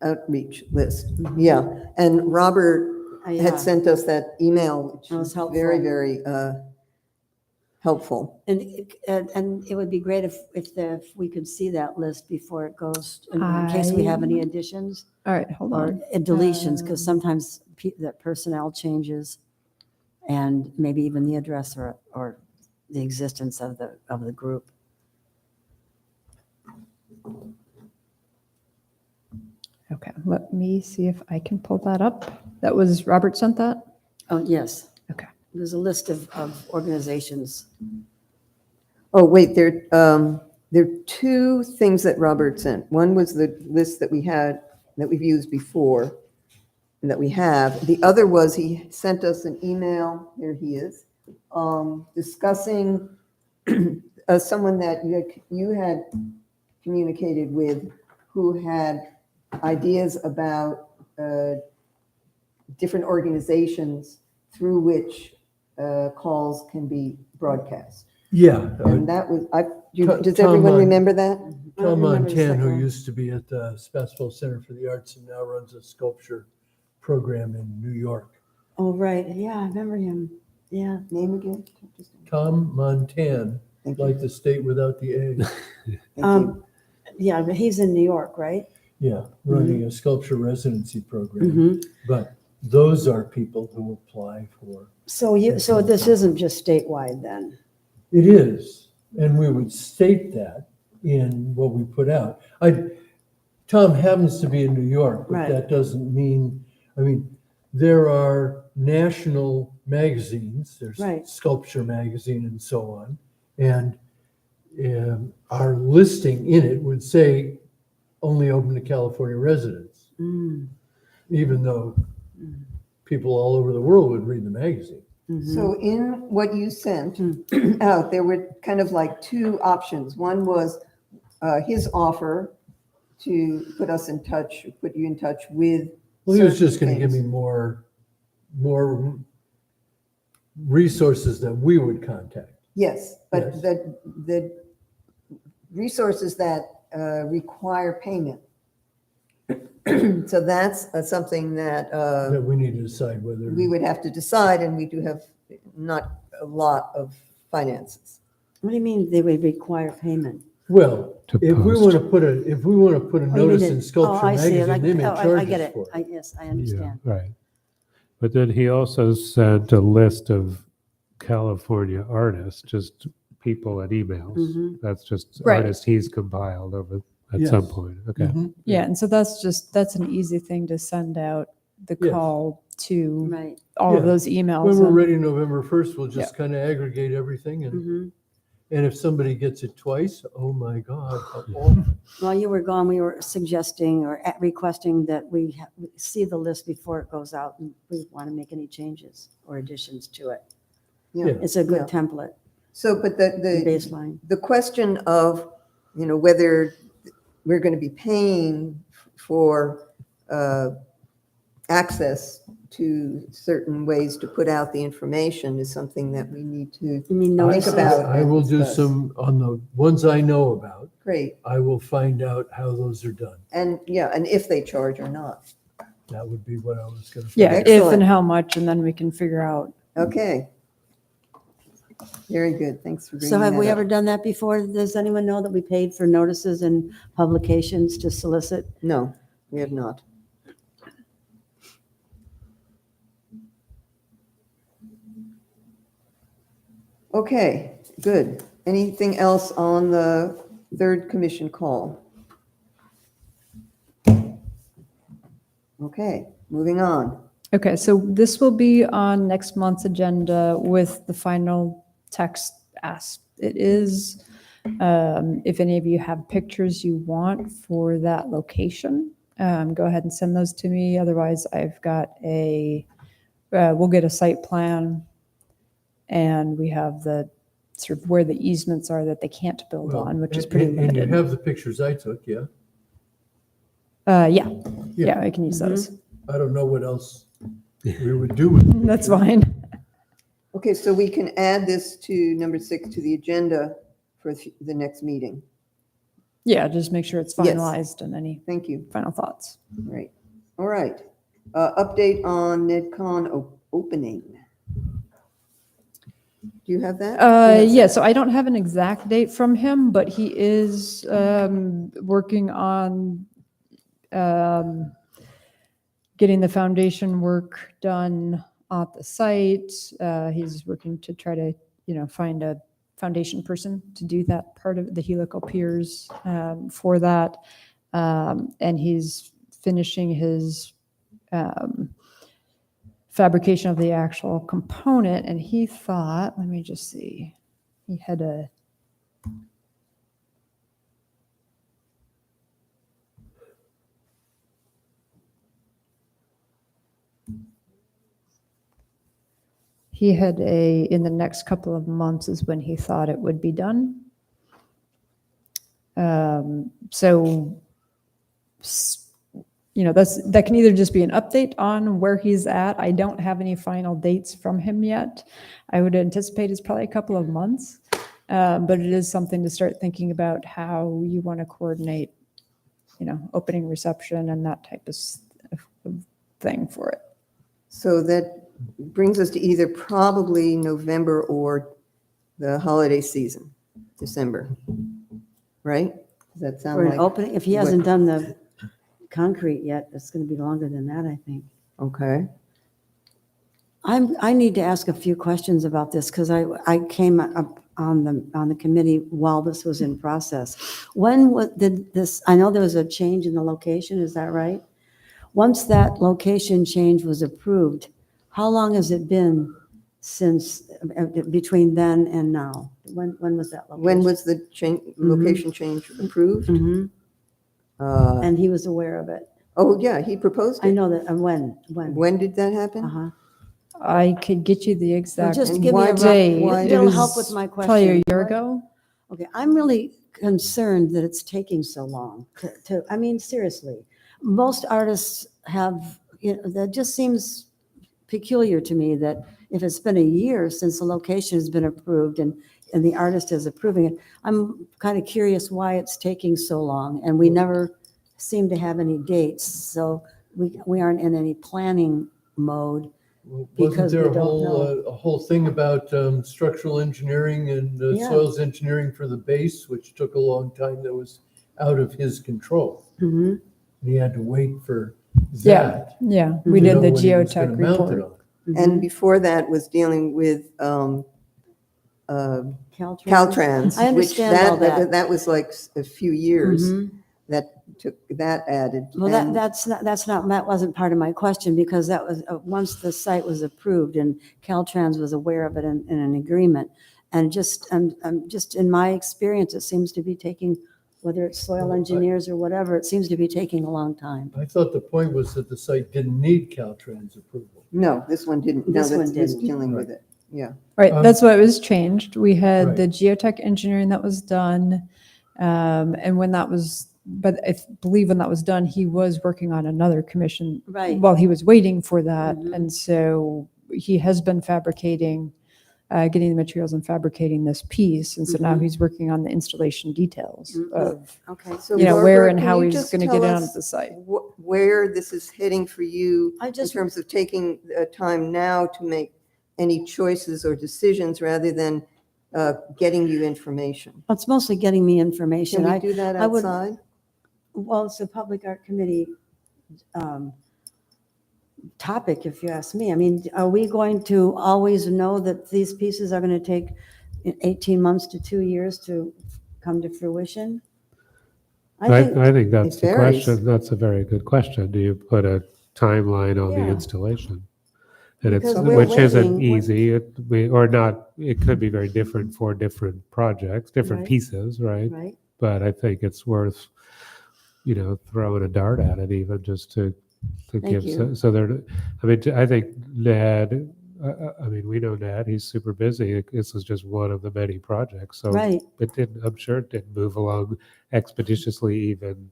outreach list, yeah. And Robert Yeah. had sent us that email, which That was was helpful. very, very helpful. And it would be great if we could see that list before it goes, in case we have any additions All right, hold or on. deletions, because sometimes that personnel changes and maybe even the address or the existence of the group. Okay, let me see if I can pull that up. That was, Robert sent that? Oh, yes. Okay. There's a list of organizations. Oh, wait, there are 2 things that Robert sent. One was the list that we had, that we've used before, and that we have. The other was he sent us an email, there he is, discussing someone that you had communicated with who had ideas about different organizations through which calls can be broadcast. Yeah. And that was, does Tom everyone Mon- remember that? I don't Tom remember the Montan, second who one. used to be at the Sebastopol Center for the Arts and now runs a sculpture program in New York. Oh, right. Yeah, I remember him. Yeah. Name again? Tom Montan, Thank you. like the state without the A. Thank you. Yeah, but he's in New York, right? Yeah, running a sculpture residency program. Mhm. But those are people who apply for. So this isn't just statewide then? It is, and we would state that in what we put out. Tom happens to be in New York, but Right. that doesn't mean, there are national magazines, there's Right. Sculpture Magazine and so on, and our listing in it would say only open to California residents, Mm. even though people all over the world would read the magazine. Mhm. So in what you sent out, there were kind of like 2 options. One was his offer to put you in touch with. Well, he was certain just going to give me things. more resources that we would contact. Yes, but Yes. the resources that require payment So that's something that That we need to decide whether. we would have to decide, and we do have not a lot of finances. What do you mean they would require payment? Well, To if we post. want to put a Oh, you notice mean in it- Sculpture I see, Magazine, like- they may oh, charge I get us it. for it. Yes, I Yeah, understand. right. But then he also sent a list of California artists, just people and emails. Mhm. That's just Right. artists he's compiled over at some Yes. point. Okay. Mhm. Yeah, and so that's an easy thing to send out the Yes. call to Right. all of Yeah. those emails. When we're and- ready November 1st, we'll just kind of aggregate everything, Mhm. and if somebody gets it twice, oh my God. how awful. While you were gone, we were suggesting or requesting that we see the list before it goes out, and we want to make any changes or additions to it. Yeah. Yeah. It's a good Yeah. template, So, but the baseline. the question of, whether we're going to be paying for access to certain ways to put out the information is something that we need to, You mean I- notices? about- I will do discuss. some, on the ones I know about, great. I will find out how those are done. And if they charge or not. That would be what I was going to. Yeah, if Excellent. and how much, and then we can figure out. Okay. Very good. Thanks for bringing So have we that ever up. done that before? Does anyone know that we paid for notices and publications to solicit? No, we have not. Okay, good. Anything else on the third commission call? Okay, moving on. Okay, so this will be on next month's agenda with the final text asked. It is, if any of you have pictures you want for that location, go ahead and send those to me. Otherwise, I've got we'll get a site plan, and we have the sort of where the easements are that they can't build Well, on, which is pretty and you limited. have the pictures I took, yeah? Yeah, I can use those. I don't know what else we would do with it. That's fine. Okay, so we can add this to number 6 to the agenda for the next meeting. Yeah, just make sure it's Yes. finalized and any Thank you. final thoughts. Right. All right. Update on NedCon opening. Do you have that? Yeah, so I don't have an exact date from him, but he is working on getting the foundation work done at the site. He's working to try to, find a foundation person to do that part of the helical piers for that. And he's finishing his fabrication of the actual component, and he thought, let me just see, he had a in the next couple of months is when he thought it would be done. So that can either just be an update on where he's at. I don't have any final dates from him yet. I would anticipate it's probably a couple of months, but it is something to start thinking about how you want to coordinate, opening reception and that type of thing for it. So that brings us to either probably November or the holiday season, December. Right? Does that For sound an like? opening, if he hasn't done the concrete yet, it's going to be longer than that, I think. Okay. I need to ask a few questions about this because I came up on the committee while this was in process. Did this, I know there was a change in the location, is that right? Once that location change was approved, how long has it been since, between then and now? When was that location? When was the location change approved? Mhm. Uh, And he was aware of it. Oh, yeah, he proposed I it. know that, when? When did that happen? Uh-huh. I could get you the exact Just And give me why a did- date. why- It It'll help was with my probably a question. year ago. Okay, I'm really concerned that it's taking so long I mean, seriously. Most artists have, that just seems peculiar to me that if it's been a year since the location has been approved and the artist is approving it, I'm kind of curious why it's taking so long and we never seem to have any dates, so we aren't in any planning mode. Wasn't Because there we a don't whole, know. a whole thing about structural engineering and Yeah. soils engineering for the base, which took a long time, that was out of his control? Mhm. And he had to wait for Yeah, that. yeah, we to did know the what he was gonna geotech mount it report. on. And before that was dealing with Caltrans. Caltrans. I understand all which that. that was like a few years Mhm. that took, that added. Well, and- that wasn't part of my question, because that was, once the site was approved and Caltrans was aware of it in an agreement. And just in my experience, it seems to be taking, whether it's soil Well, engineers or whatever, it seems to be taking a long time. I thought the point was that the site didn't need Caltrans approval. No, this one didn't. No, This one that's was didn't. dealing with it. Yeah. Right, Um, that's what was changed. We had the Right. geotech engineering that was done. And when that was, but I believe when that was done, he was working on another commission Right. while he was waiting for that. Mhm. And so he has been fabricating, getting the materials and fabricating this piece. And so now Mhm. he's working on the installation details Mhm. of, Okay. So you know, Barbara, where and can how you he's just going to tell get it onto us the site. where this is heading for you I in just, terms of taking time now to make any choices or decisions rather than getting you information? it's mostly getting me information. Can we do that I would- outside? Well, it's a public art committee topic, if you ask me. I mean, are we going to always know that these pieces are going to take 18 months to 2 years to come to fruition? I think, I think that's it the varies. question. That's a very good question. Do you put a timeline on the Yeah. installation? And it's, Because we're which isn't waiting, easy, or not, it could be very different for different projects, different Right. pieces, right? right? But I think it's worth, throwing a dart at it even just to Thank give, you. so there, I mean, I think Ned, I mean, we know Ned, he's super busy. This is just one of the many projects. So Right. I'm sure it didn't move along expeditiously even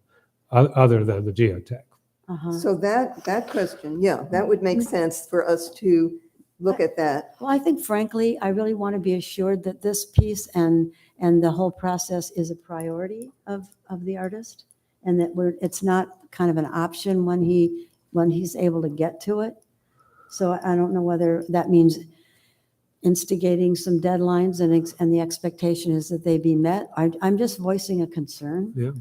other than the geotech. Uh-huh. So that question, yeah, that would make sense for us to look at that. Well, I think frankly, I really want to be assured that this piece and the whole process is a priority of the artist, and that it's not kind of an option when he's able to get to it. So I don't know whether that means instigating some deadlines and the expectation is that they be met. I'm just voicing a concern. Yeah.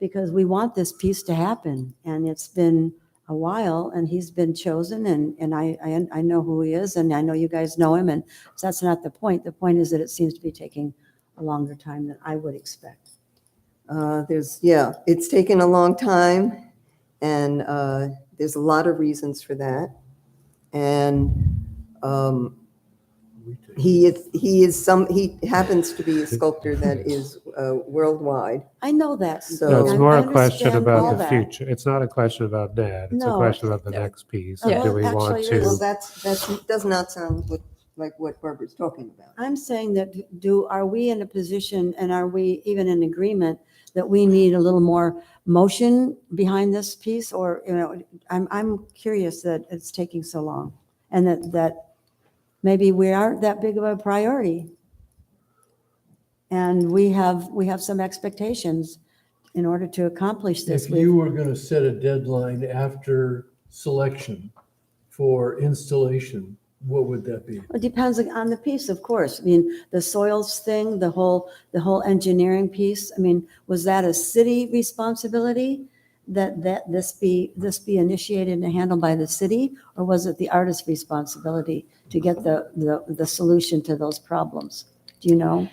Because we want this piece to happen, and it's been a while, and he's been chosen, and I know who he is, and I know you guys know him, and so that's not the point. The point is that it seems to be taking a longer time than I would expect. It's taken a long time, and there's a lot of reasons for that. And he happens to be a sculptor that is worldwide. I know that. So- No, it's I more a question understand about all the that. future. It's not a question about Ned. It's a No, question about the yeah. next piece. Yeah. Do we Well, want actually, it Well, to? that does not sound like what Barbara's talking about. I'm saying that are we in a position, and are we even in agreement that we need a little more motion behind this piece? Or, I'm curious that it's taking so long, and that maybe we aren't that big of a priority. And we have some expectations in order to accomplish this. If you were going to set a deadline after selection for installation, what would that be? It depends on the piece, of course. I mean, the soils thing, the whole engineering piece. I mean, was that a city responsibility that this be initiated and handled by the city, or was it the artist's responsibility to get the solution to those problems? Do you know?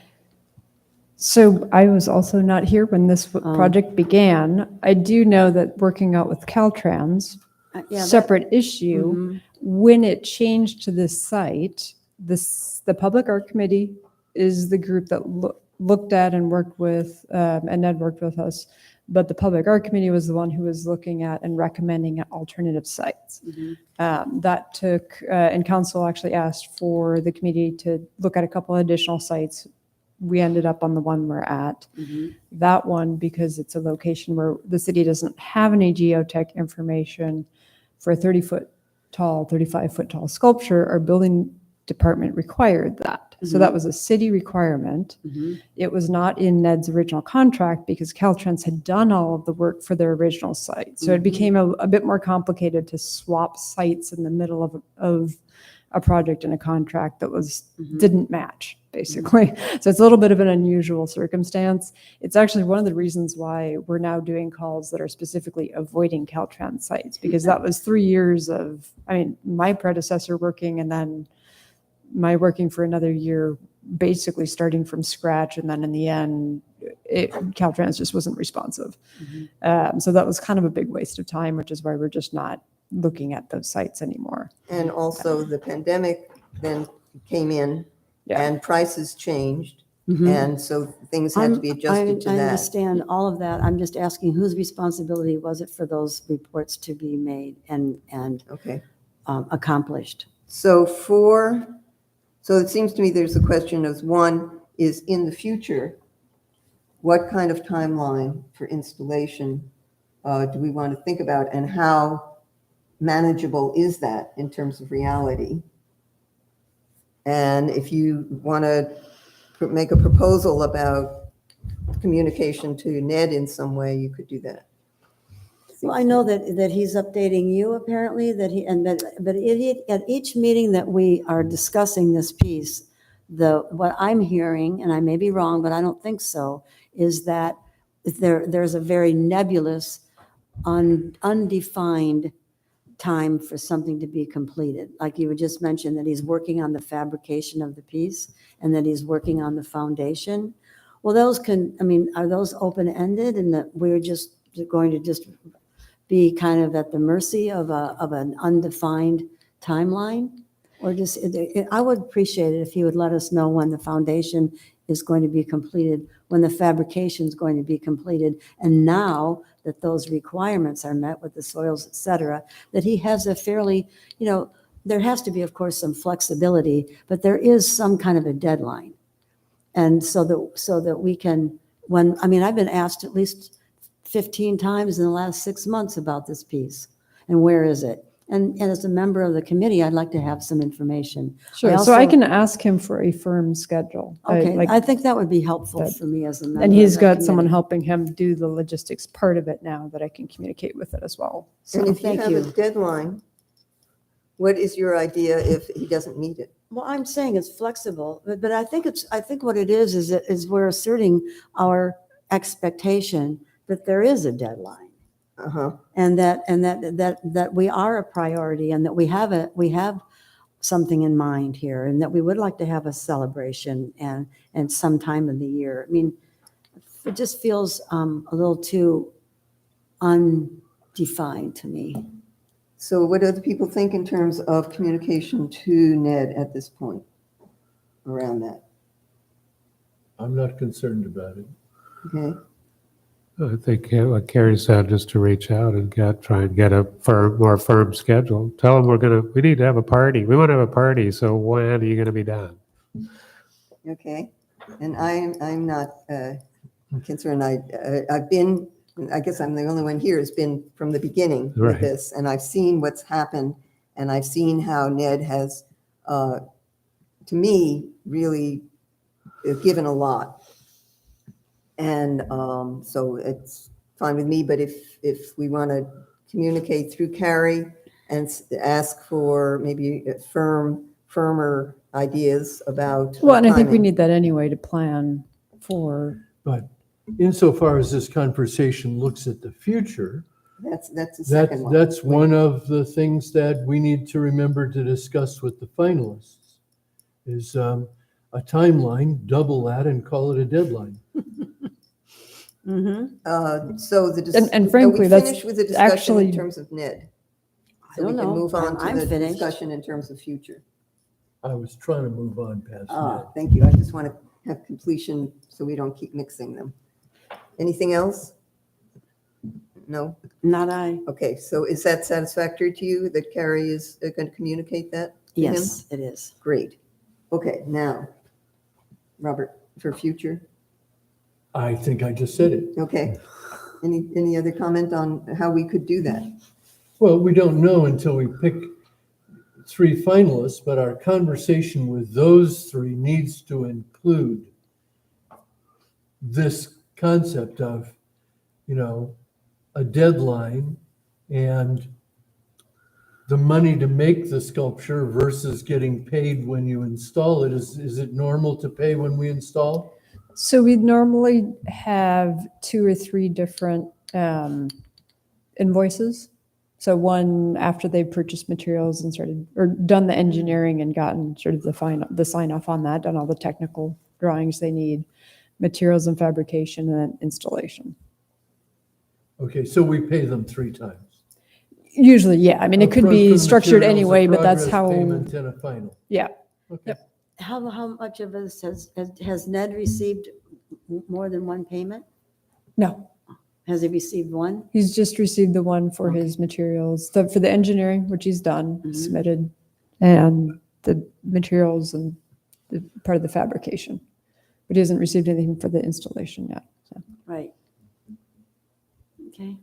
So I was also not here when this project began. I do know that working out with Caltrans, Yeah, separate issue, Mhm. when it changed to this site, the Public Art Committee is the group that looked at and worked with, and Ned worked with us, but the Public Art Committee was the one who was looking at and recommending alternative sites. That took, and council actually asked for the committee to look at a couple additional sites. We ended up on the one we're at. That one, because it's a location where the city doesn't have any geotech information for a 30-foot tall, 35-foot tall sculpture, our building department required that. So that was a city requirement. Mhm. It was not in Ned's original contract because Caltrans had done all of the work for their original site. So it became a bit more complicated to swap sites in the middle of a project and a contract that didn't match, basically. So it's a little bit of an unusual circumstance. It's actually one of the reasons why we're now doing calls that are specifically avoiding Caltrans sites, because that was 3 years of, my predecessor working and then my working for another year, basically starting from scratch. And then in the end, Caltrans just wasn't responsive. So that was kind of a big waste of time, which is why we're just not looking at those sites anymore. And also the pandemic then came in Yeah. and prices changed. Mhm. And so things had to be adjusted to I that. understand all of that. I'm just asking whose responsibility was it for those reports to be made and Okay. accomplished? So it seems to me there's a question of, one is in the future, what kind of timeline for installation do we want to think about, and how manageable is that in terms of reality? And if you want to make a proposal about communication to Ned in some way, you could do that. Well, I know that he's updating you apparently, but at each meeting that we are discussing this piece, what I'm hearing, and I may be wrong, but I don't think so, is that there's a very nebulous, undefined time for something to be completed. Like you had just mentioned, that he's working on the fabrication of the piece and that he's working on the foundation. Well, are those open-ended, and that we're just going to just be kind of at the mercy of an undefined timeline? Or just, I would appreciate it if you would let us know when the foundation is going to be completed, when the fabrication is going to be completed, and now that those requirements are met with the soils, et cetera, that he has a fairly, there has to be, of course, some flexibility, but there is some kind of a deadline. And so that we can, I've been asked at least 15 times in the last 6 months about this piece, and where is it? And as a member of the committee, I'd like to have some information. Sure. So I can ask him for a firm schedule. Okay, I think that would be helpful for me as a member. And he's of the got someone committee. helping him do the logistics part of it now that I can communicate with it as well. And So if you thank have you. a deadline, what is your idea if he doesn't meet it? Well, I'm saying it's flexible, but I think what it is we're asserting our expectation that there is a deadline. Uh-huh. And that we are a priority, and that we have something in mind here, and that we would like to have a celebration and some time of the year. It just feels a little too undefined to me. So what do other people think in terms of communication to Ned at this point around that? I'm not concerned about it. Okay. I think what Carrie said, just to reach out and try and get a more firm schedule. Tell them we need to have a party. We want to have a party. So when are you going to be done? Okay. And I'm not concerned. I've been, I guess I'm the only one here who's been from the beginning with Right. this, and I've seen what's happened, and I've seen how Ned has, to me, really given a lot. And so it's fine with me, but if we want to communicate through Carrie and ask for maybe firmer ideas about. well, and I think we timing. need that anyway to plan for. But insofar as this conversation looks at the future, That's the second one. that's one of the things that we need to remember to discuss with the finalists, is a timeline, double that and call it a deadline. Mm-hmm. So And frankly, that's finished with the discussion actually- in terms of Ned. I So don't we can know. move on I'm to the finished. discussion in terms of future. I was trying to move on past that. Thank you. I just want to have completion so we don't keep mixing them. Anything else? No? Not I. Okay, so is that satisfactory to you that Carrie is going to communicate that to him? Yes, it is. Great. Okay, now, Robert, for future? I think I just said it. Okay. Any other comment on how we could do that? Well, we don't know until we pick 3 finalists, but our conversation with those 3 needs to include this concept of, a deadline and the money to make the sculpture versus getting paid when you install it. Is it normal to pay when we install? So we normally have 2 or 3 different invoices. So one after they've purchased materials and started, or done the engineering and gotten sort of the sign off on that, done all the technical drawings they need, materials and fabrication, and then installation. Okay, so we pay them 3 times. Usually, yeah. I mean, it could Upfront be for the structured materials, a anyway, but that's progress how, payment and a final. yeah. Okay. How much of this has Ned received more than one payment? No, Has he received one? he's just received the one for his materials, for the engineering, which he's done, Mhm. submitted, and the materials and the part of the fabrication. But he hasn't received anything for the installation yet. So. Right. Okay.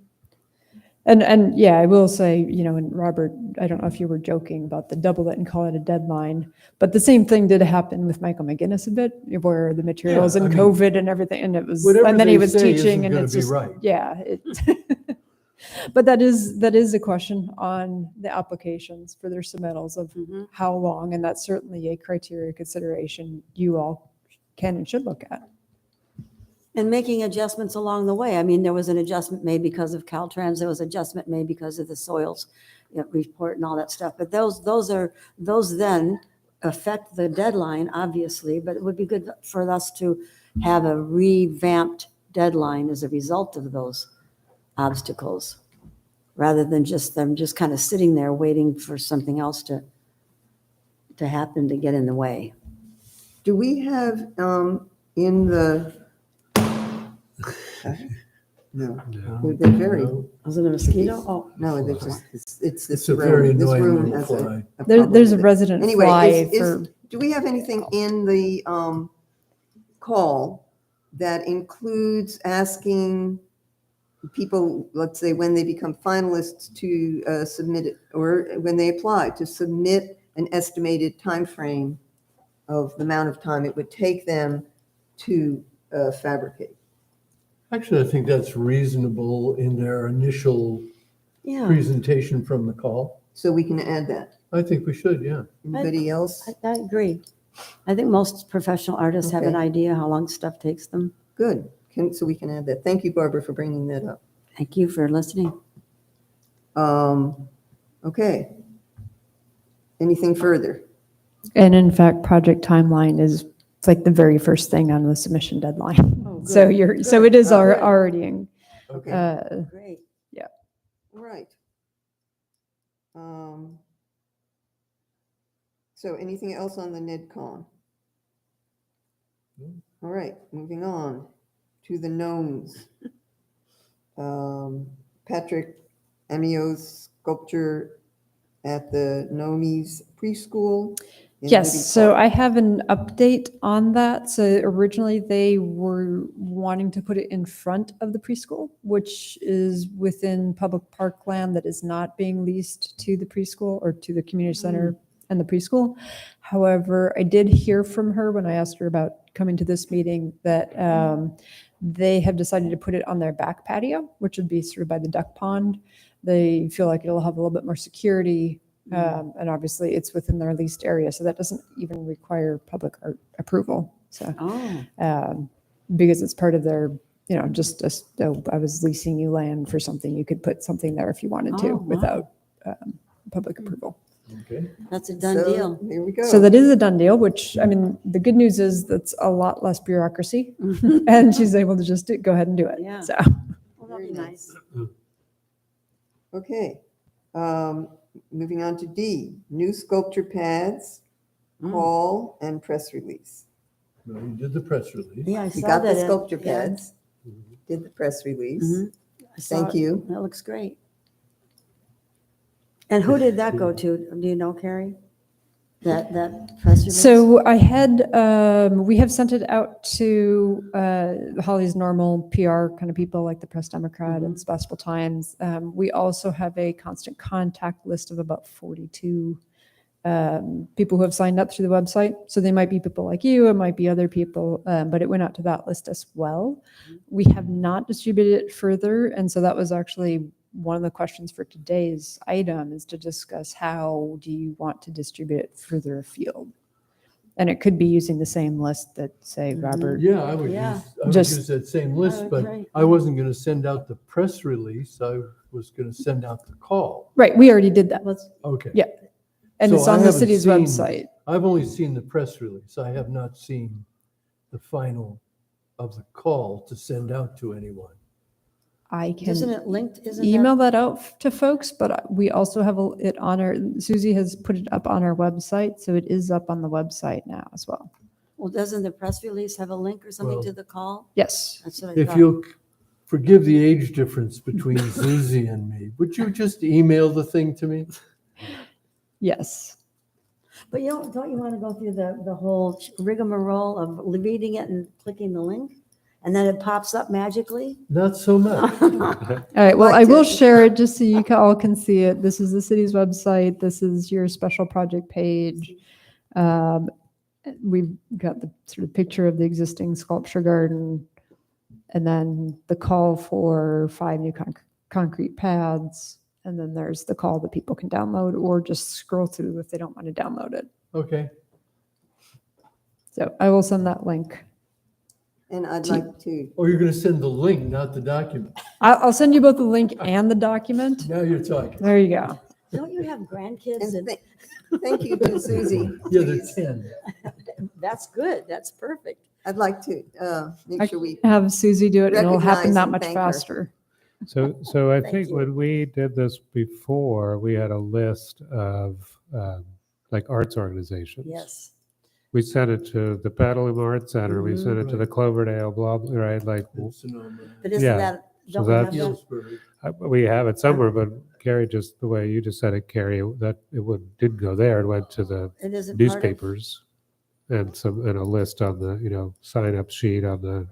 And yeah, I will say, and Robert, I don't know if you were joking about the double it and call it a deadline, but the same thing did happen with Michael McGinnis a bit, where the materials Yeah, and I mean, COVID and everything, and it was, whatever and then he they was say teaching, isn't and gonna it's be just, right. yeah. But that is a question on the applications for their submittals of Mhm. how long, and that's certainly a criteria consideration you all can and should look at. And making adjustments along the way. I mean, there was an adjustment made because of Caltrans, there was adjustment made because of the soils report and all that stuff. But those then affect the deadline, obviously, but it would be good for us to have a revamped deadline as a result of those obstacles, rather than just them just kind of sitting there waiting for something else to happen to get in the way. Do we have in the, no, they're very, No, Was it a mosquito? Oh, no, they're just, it's this It's a very room. This annoying room little has fly. a There's problem a with it. resident Anyway, fly for, do we have anything in the call that includes asking people, let's say, when they become finalists to submit it, or when they apply, to submit an estimated time frame of the amount of time it would take them to fabricate? Actually, I think that's reasonable in their initial yeah. presentation from the call. So we can add that. I think we should, yeah. Anybody else? I agree. I think most professional artists have an Okay. idea how long stuff takes them. Good. So we can add that. Thank you, Barbara, for bringing that up. Thank you for listening. Okay. Anything further? and in fact, project timeline is, it's like the very first thing on the submission deadline. Oh, So good, so good. it is Oh, good. already, in, Okay. Great. All right. So anything else on the NEDCON? No. All right, moving on to the gnomes. Patrick Amio's sculpture at the Gnomies preschool. in Libby yes, so Park. I have an update on that. So originally they were wanting to put it in front of the preschool, which is within public park land that is not being leased to the preschool or to the community center and the preschool. However, I did hear from her when I asked her about coming to this meeting that they have decided to put it on their back patio, which would be sort of by the duck pond. They feel like it'll have a little bit more security. And obviously it's within their leased area, so that doesn't even require public art approval. So, Oh, because it's part of their, just, I was leasing you land for something, you could put something there if you wanted to Oh, wow. without public approval. Okay. that's a done So, deal. There we go. So that is a done deal, which, I mean, the good news is that's a lot less bureaucracy and she's able to just go ahead and do it. Yeah. So, Well, that'd be Very nice. Okay. Moving on to D, new sculpture pads, call and press release. No, you did the press release. Yeah, I We saw got that. the in- sculpture yeah, pads, did the press release. Mhm. I saw Thank it. you. That looks great. And who did that go to? Do you know, Carrie? That press release? So I had, we have sent it out to Holly's normal PR kind of people like the Press Democrat and Sebastopol Times. We also have a constant contact list of about 42 people who have signed up through the website. So they might be people like you, it might be other people, but it went out to that list as well. We have not distributed it further. And so that was actually one of the questions for today's item, is to discuss how do you want to distribute it further afield? And it could be using the same list that, say, Robert. Yeah, I would Yeah. Just- use that same list, would but agree. I wasn't going to send out the press release. I was going to send out the call. Right, we already did that. Okay. Yeah. And So it's I on the haven't city's seen- website. I've only seen the press release. I have not seen the final of the call to send out to anyone. I Isn't can it linked? Isn't email that out to folks, but we also have it on our, Susie has put it up on our website, so it is up on the website now as well. Well, doesn't the press release have a link or something Well- to the call? Yes. That's what I If thought. you'll forgive the age difference between Susie and me, would you just email the thing to me? Yes. But don't you want to go through the whole rigmarole of reading it and clicking the link? And then it pops up magically? Not so much. All right, well, Like I will to- share it just so you all can see it. This is the city's website. This is your special project page. We've got the sort of picture of the existing sculpture garden, and then the call for 5 new concrete pads. And then there's the call that people can download or just scroll through if they don't want to download it. Okay. So I will send that link. And I'd like to, Or you're going to send the link, not the document. I'll send you both the link and the document. Now you're talking. There you go. Don't you have grandkids? and And thank you to Susie. Yeah, they're 10. that's good. That's perfect. I'd like to make sure we, Have Susie do it and it'll happen Recognize that and much thank her. faster. So I Thank think you. when we did this before, we had a list of like arts organizations. Yes. We sent it to the Petaluma Arts Center. We sent it to the Right. Cloverdale, blah, blah, right? Like In Sonoma, But isn't Yeah. that, So don't we have that's- that? Galesburg. we have it somewhere, but Carrie, just the way you just said it, Carrie, that didn't go there. It went to the It isn't part of, newspapers and a list on the sign up sheet on the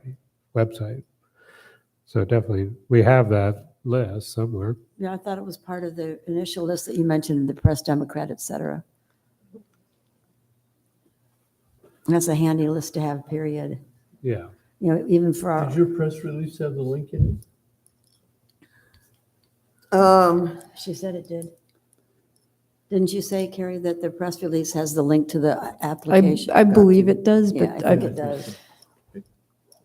website. So definitely we have that list somewhere. yeah, I thought it was part of the initial list that you mentioned, the Press Democrat, et cetera. That's a handy list to have, period. Yeah. Even for our, Did your press release have the link in it? she said it did. Didn't you say, Carrie, that the press release has the link to the application? I believe it does, Yeah, but I think it does.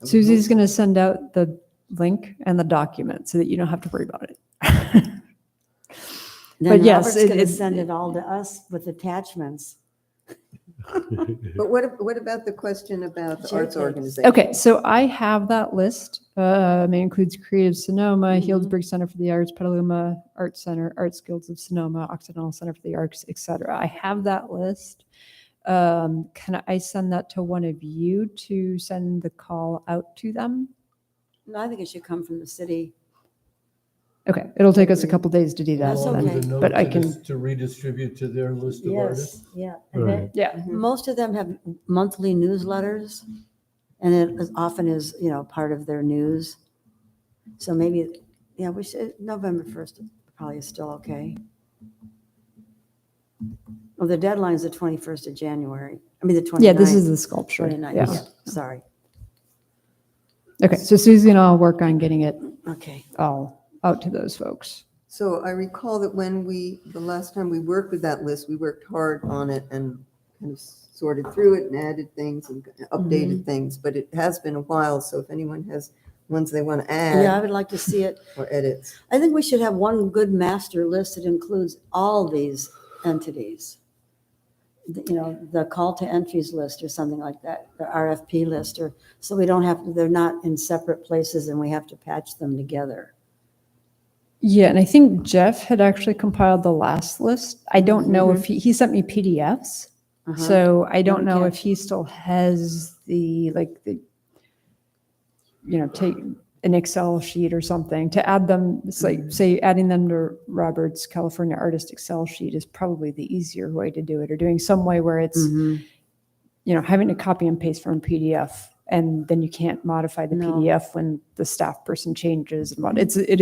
Susie's going to send out the link and the document so that you don't have to worry about it. Then yes, Robert's going to it- send it all to us with attachments. but what about the question about the arts JPEGs. organization? Okay, so I have that list. It includes Creative Sonoma, Mhm. Healdsburg Center for the Arts, Petaluma Arts Center, Arts Guilds of Sonoma, Occidental Center for the Arts, etc. I have that list. Can I send that to one of you to send the call out to them? No, I think it should come from the city. Okay, it'll take us a couple days to do that. That's Along with okay. a note But I to can- dis- to redistribute to their list of artists. Yes, yeah. And then- Yeah. Most of them have monthly newsletters, and it often is, part of their news. So maybe, yeah, we should, November 1st probably is still okay. Well, the deadline's the 21st of January. I mean, the 29th. Yeah, this is the sculpture. 29th, Yeah. yeah, sorry. Okay, so Susie and I'll work on getting it Okay. all out to those folks. So I recall that the last time we worked with that list, we worked hard on it and kind of sorted through it and added things and updated things, but it has been a while, so if anyone has ones they want to Yeah, I add would like to see it. or edits. I think we should have one good master list that includes all these entities. The call to entries list or something like that, the RFP list, or so we don't they're not in separate places and we have to patch them together. Yeah, and I think Jeff had actually compiled the last list. I don't know if he sent me PDFs. Uh-huh. So I don't we know can- if he still has take an Excel sheet or something to add them. It's like, say, adding them to Robert's California Artist Excel sheet is probably the easier way to do it, or doing some way where it's, Mhm. having to copy and paste from a PDF, and then you can't modify the No. PDF when the staff person changes and what. It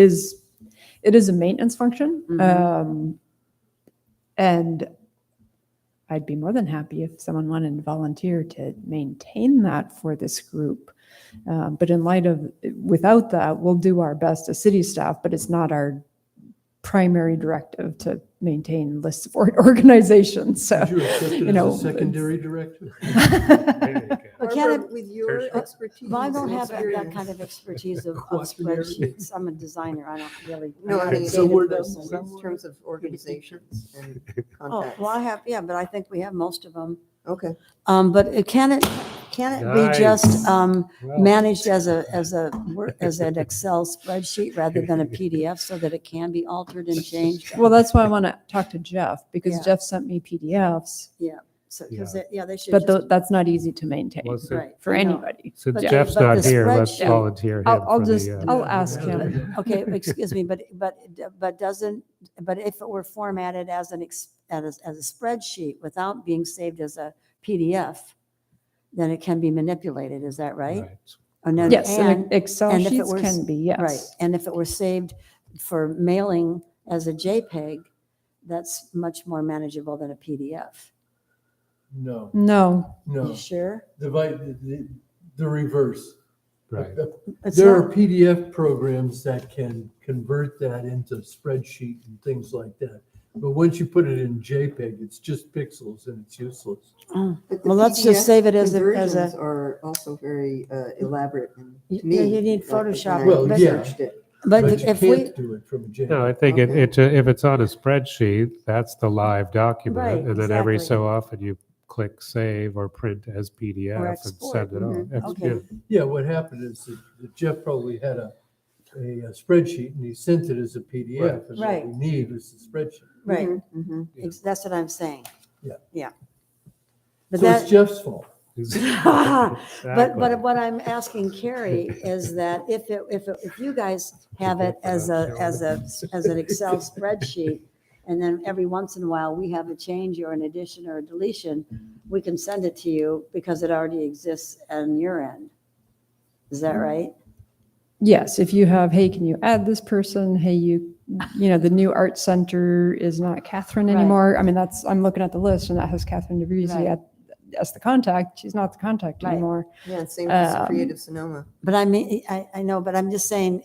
is a maintenance function. Mhm. And I'd be more than happy if someone wanted to volunteer to maintain that for this group. But in light of, without that, we'll do our best as city staff, but it's not our primary directive to maintain lists of organizations. So, Would you accept it you as know, a secondary directive? But can Barbara, it, with your expertise. well, I don't and have that experience- kind of expertise of Quaternary. spreadsheets. I'm a designer. I don't really. No, I I'm not a mean, So data we're- person. in terms of organizations and Oh, contacts. well, I have, yeah, but I think we have most of them. Okay, But can it be just Well, managed as an Excel spreadsheet rather than a PDF so that it can be altered and changed? well, that's why I want to talk to Jeff, because Yeah. Jeff sent me PDFs, So, because, they should but just, that's not easy to maintain Well, so- right. for I know. anybody. Since But- Jeff's but not the here, let's spreadsheet- volunteer him I'll for just, the, I'll ask him. Okay, excuse me, but if it were formatted as as a spreadsheet without being saved as a PDF, then it can be manipulated, is that right? And then- Yes, and and- Excel and if it sheets were can be, Right, yes. and if it were saved for mailing as a JPEG, that's much more manageable than a PDF. No, No, You no, sure? the reverse. Right. It's There not- are PDF programs that can convert that into spreadsheet and things like that. But once you put it in JPEG, it's just pixels and it's useless. Oh, but the Well, let's just PDF save it as a, conversions are also very elaborate and to me. Yeah, you need when I Photoshop. Well, yeah. researched it. but But you if we, can't do it from a JPEG. No, I think Okay. if it's on a spreadsheet, that's the live document. Right, And then every exactly. so often you click save or print as PDF and export. send it on. Mhm. Okay. Yeah, what happened is that Jeff probably had a spreadsheet and he sent it as a PDF. And Right. what we need is the spreadsheet. right, Mhm. that's what I'm saying. Yeah. Yeah. But So it's that, Jeff's fault. but Exactly. what I'm asking Carrie is that if you guys have it as an Excel spreadsheet, and then every once in a while we have a change or an addition or a deletion, we can send it to you because it already exists on your end. Is that right? yes, if you have, hey, can you add this person? Hey, the new art center is not Catherine Right. anymore. I mean, I'm looking at the list and that has Catherine DeVries Right. as the contact. She's not the contact Right. anymore. Yeah, same as Um, Creative Sonoma. But I mean, I know, but I'm just saying,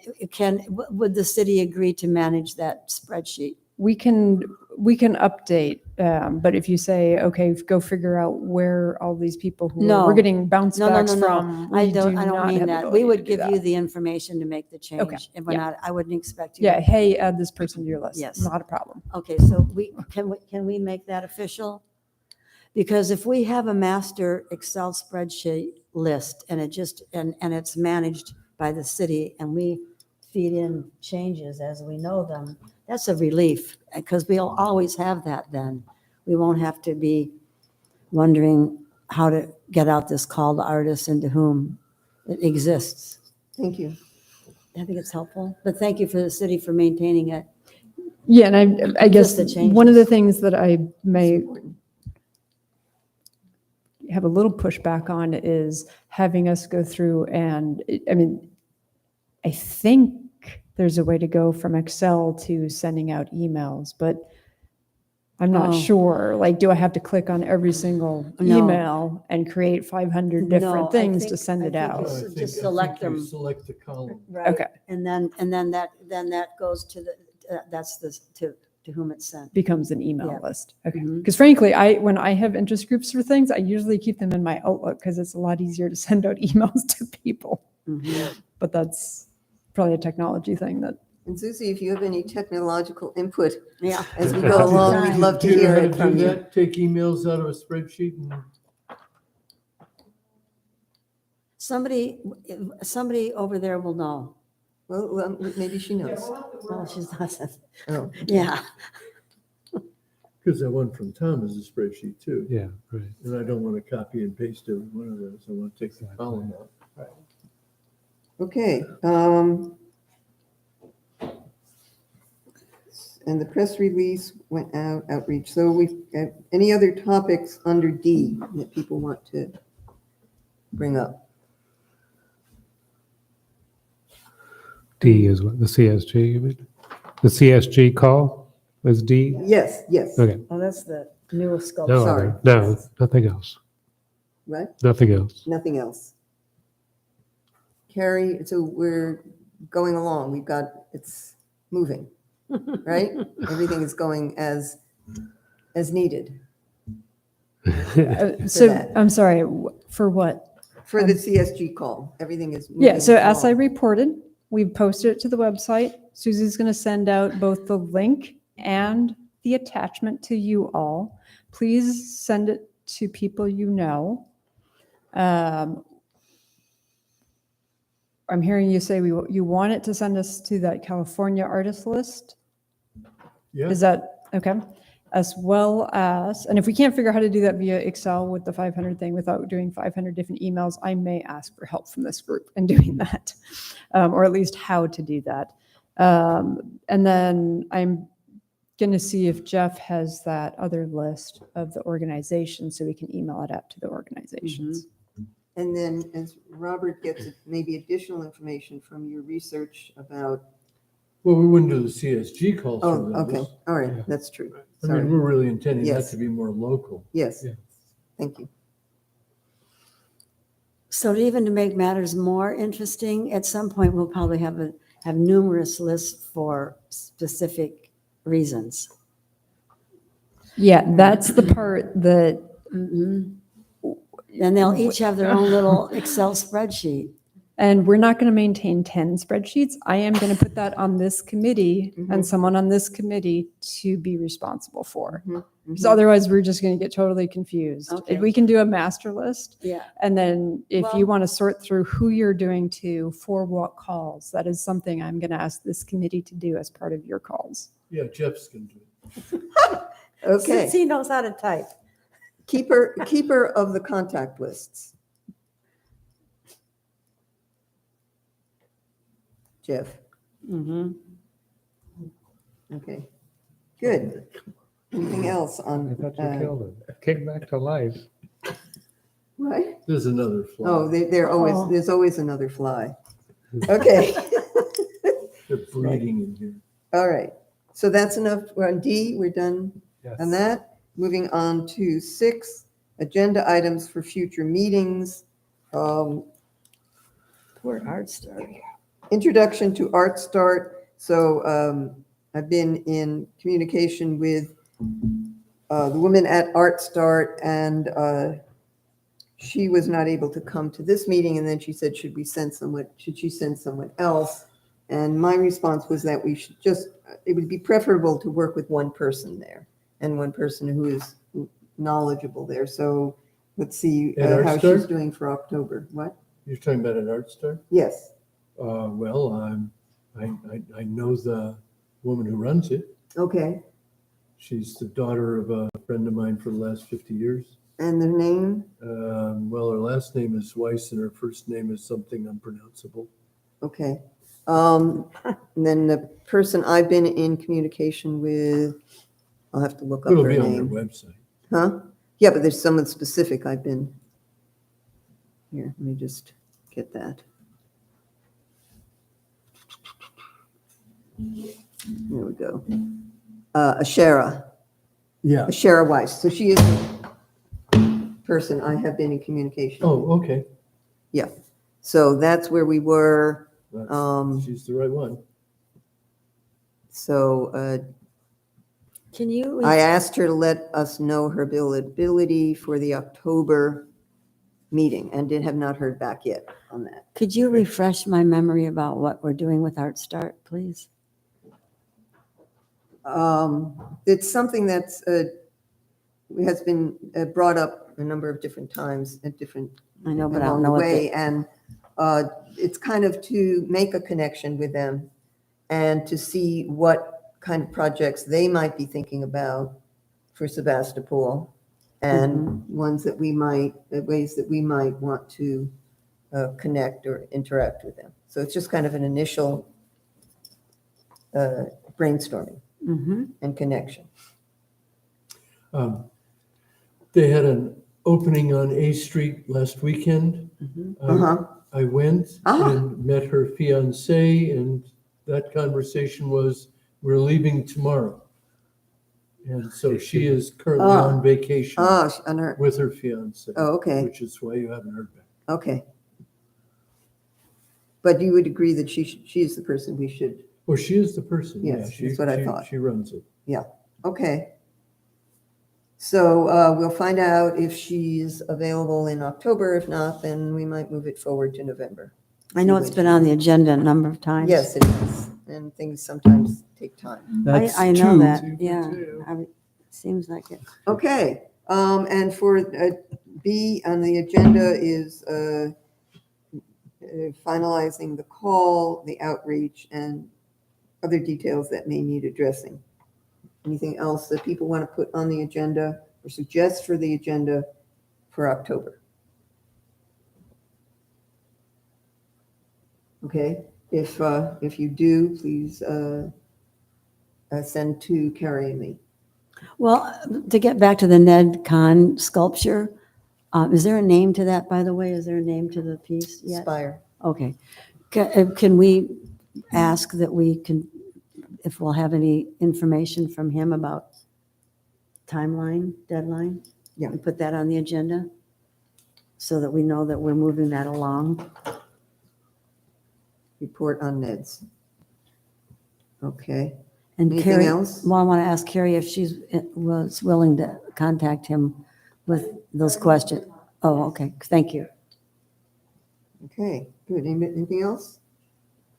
would the city agree to manage that spreadsheet? We can update, but if you say, okay, go figure out where all these people who No. we're getting bounce No, no, backs no, no. from. I we don't do not mean have the that. We ability would to do give that. you the information to make the change. And we're yeah. not, I wouldn't expect you. Yeah, to- hey, add this person to your list. Yes. Not a problem. Okay, so can we make that official? Because if we have a master Excel spreadsheet list and and it's managed by the city and we feed in changes as we know them, that's a relief because we'll always have that then. We won't have to be wondering how to get out this call to artists and to whom it exists. Thank you. I think it's helpful, but thank you for the city for maintaining it. Yeah, and I guess Just the one of the changes. things that I It's may important. have a little pushback on is having us go through and, I mean, I think there's a way to go from Excel to sending out emails, but I'm not Oh. sure. Like, do I have to click on every single No. email and create 500 No, different I things to think- send I it think out? it's- I just think- select I think you them. Select the column. Right. Okay. And then that goes to that's to whom it's sent. Becomes an email Yeah. list. Okay. Mhm. Because frankly, when I have interest groups for things, I usually keep them in my Outlook because it's a lot easier to send out emails to people. Mhm. But that's probably a technology thing that And Susie, if you have any technological input Yeah. as we go along, we'd love to Do you know hear how it do from you. that? Take emails out of a spreadsheet and Somebody over there will know. Well, maybe she knows. No, she doesn't. Oh, Yeah. because that one from Tom is a spreadsheet too. Yeah, right. And I don't want to copy and paste every one of those. I want to take the Exactly. column out. okay. And the press release went out, outreach. So we've got any other topics under D that people want to bring up? D is what, the CSG, you mean? The CSG call is D? Yes, yes. Okay, Oh, that's the New scope. No, Sorry. no, nothing else. What? Nothing else. Nothing else. Carrie, so we're going along. It's moving, right? Everything is going as needed So that. I'm sorry, for what? for the CSG call. Everything is moving. Yeah, so as I along. reported, we've posted it to the website. Susie's going to send out both the link and the attachment to you all. Please send it to people you know. I'm hearing you say you want it to send us to that California artist list. Yeah. Is that, okay? As well as, and if we can't figure out how to do that via Excel with the 500 thing without doing 500 different emails, I may ask for help from this group in doing that, or at least how to do that. And then I'm going to see if Jeff has that other list of the organizations so we can email it out to the organizations. And then as Robert gets maybe additional information from your research about, Well, we wouldn't do the CSG calls oh, for those. okay, all Yeah. right, that's true. I Sorry. mean, we're really intending that Yes. to be more local. Yes, Yeah. thank you. So even to make matters more interesting, at some point, we'll probably have numerous lists for specific reasons. Yeah, that's the part that, And they'll each have their own little Excel spreadsheet. and we're not going to maintain 10 spreadsheets. I am going to put that on this committee and someone on this committee to be responsible for. Because otherwise, we're just going to get totally confused. Okay. If we can do a master list, Yeah. and then if you Well- want to sort through who you're doing to for what calls, that is something I'm going to ask this committee to do as part of your calls. Yeah, Jeff's going to do it. Okay, Since he knows how to type. keeper of the contact lists. Jeff, okay, good. Anything else I on? thought you killed him. It came back to life. What? There's another fly. Oh, Oh. there's always another fly. Okay, They're breeding in here. all right. So that's enough. We're on D, we're done Yes. on that. Moving on to 6, agenda items for future meetings. Poor Art Star. Introduction to Art Start. So I've been in communication with the woman at Art Start, and she was not able to come to this meeting. And then she said, should she send someone else? And my response was that we should it would be preferable to work with one person there and one person who is knowledgeable there. So let's see At Art how Start? she's doing for October. What? You're talking about an art star? Yes. Well, I know the woman who runs it. Okay. She's the daughter of a friend of mine for the last 50 years. And the name? Well, her last name is Weiss and her first name is something unpronounceable. Okay. And then the person I've been in communication with, I'll have to look up It'll her be on their name. website. Huh? Yeah, but there's someone specific I've been. Here, let me just get that. There we go. Ashera Weiss. So she is the person I have been in communication. Oh, okay. Yeah. So that's where we were. She's the right one. So Can you? I asked her to let us know her availability for the October meeting and have not heard back yet on that. Could you refresh my memory about what we're doing with Art Start, please? It's something that's has been brought up a number of different times at different I know, but I along don't the know what way, and it's kind of to make a connection with them and to see what kind of projects they might be thinking about for Sebastopol and ways that we might want to connect or interact with them. So it's just kind of an initial brainstorming and connection. They had an opening on A Street last weekend. I went and met her fiance, and that conversation was, we're leaving tomorrow. And so she is currently Ah. on vacation On her, with her fiance. oh, okay, Which is why you haven't heard back. okay. But you would agree that she is the person we should, Well, she is the person. Yes, Yeah, she, that's what I she- thought. She runs it. okay. So we'll find out if she's available in October. If not, then we might move it forward to November. I know it's been on the agenda a number of times. Yes, it is, and things sometimes take time. I know that, Two. yeah. Seems like it. Okay, and for B on the agenda is finalizing the call, the outreach, and other details that may need addressing. Anything else that people want to put on the agenda or suggest for the agenda for October? Okay, if you do, please send to Carrie and me. Well, to get back to the Ned Kahn sculpture, is there a name to that, by the way? Is there a name to the piece yet? Spire. Okay. Can we ask that we can, if we'll have any information from him about timeline, deadline? Yeah. And put that on the agenda so that we know that we're moving that along. Report on Ned's. Okay. And Anything Carrie, else? well, I want to ask Carrie if was willing to contact him with those questions. Oh, okay. Thank you. Okay, good. Anything else?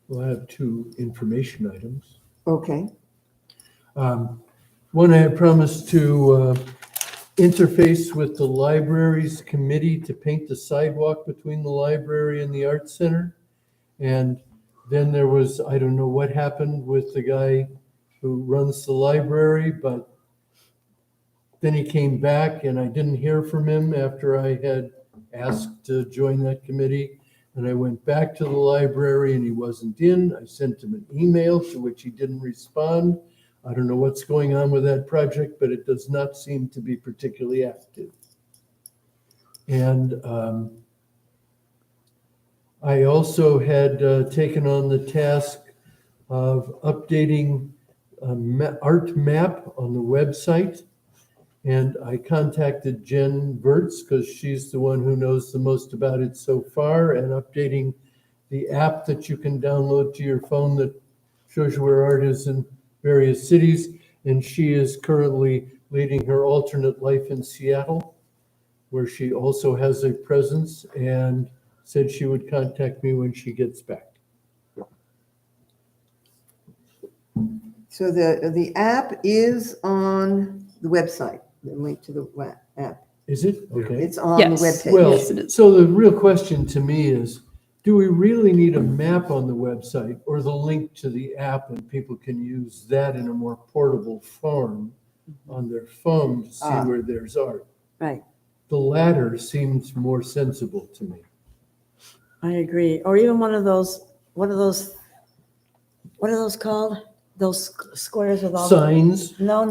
We'll have two information items. Okay. One, I had promised to interface with the libraries committee to paint the sidewalk between the library and the art center. And then there was, I don't know what happened with the guy who runs the library, but then he came back and I didn't hear from him after I had asked to join that committee. And I went back to the library and he wasn't in. I sent him an email to which he didn't respond. I don't know what's going on with that project, but it does not seem to be particularly active. And I also had taken on the task of updating art map on the website. And I contacted Jen Vertz because she's the one who knows the most about it so far, and updating the app that you can download to your phone that shows you where art is in various cities. And she is currently leading her alternate life in Seattle, where she also has a presence, and said she would contact me when she gets back. So the app is on the website, the link to the app. Is it? Okay. It's on Yes. the webpage. Well, Yes, it is. so the real question to me is, do we really need a map on the website or the link to the app, and people can use that in a more portable form on their phone to see Ah. where there's art? Right. The latter seems more sensible to me. I agree. Or even one of those called? Those squares with all. Signs. No.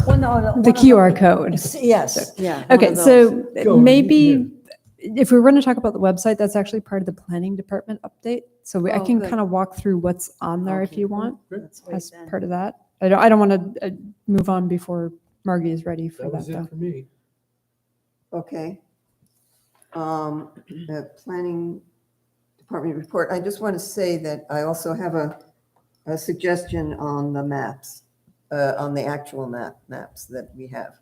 Well, no. The QR code. Yes, yeah. one Okay, of those. so Go, maybe if we were going to talk about the website, that's actually part of the planning department update. So I Oh, can good. kind of walk through what's on there if Okay. you want Let's wait as then. part of that. I don't want to move on before Margie is ready for That that was though. it for me. Okay. The planning department report. I just want to say that I also have a suggestion on the maps, on the actual maps that we have.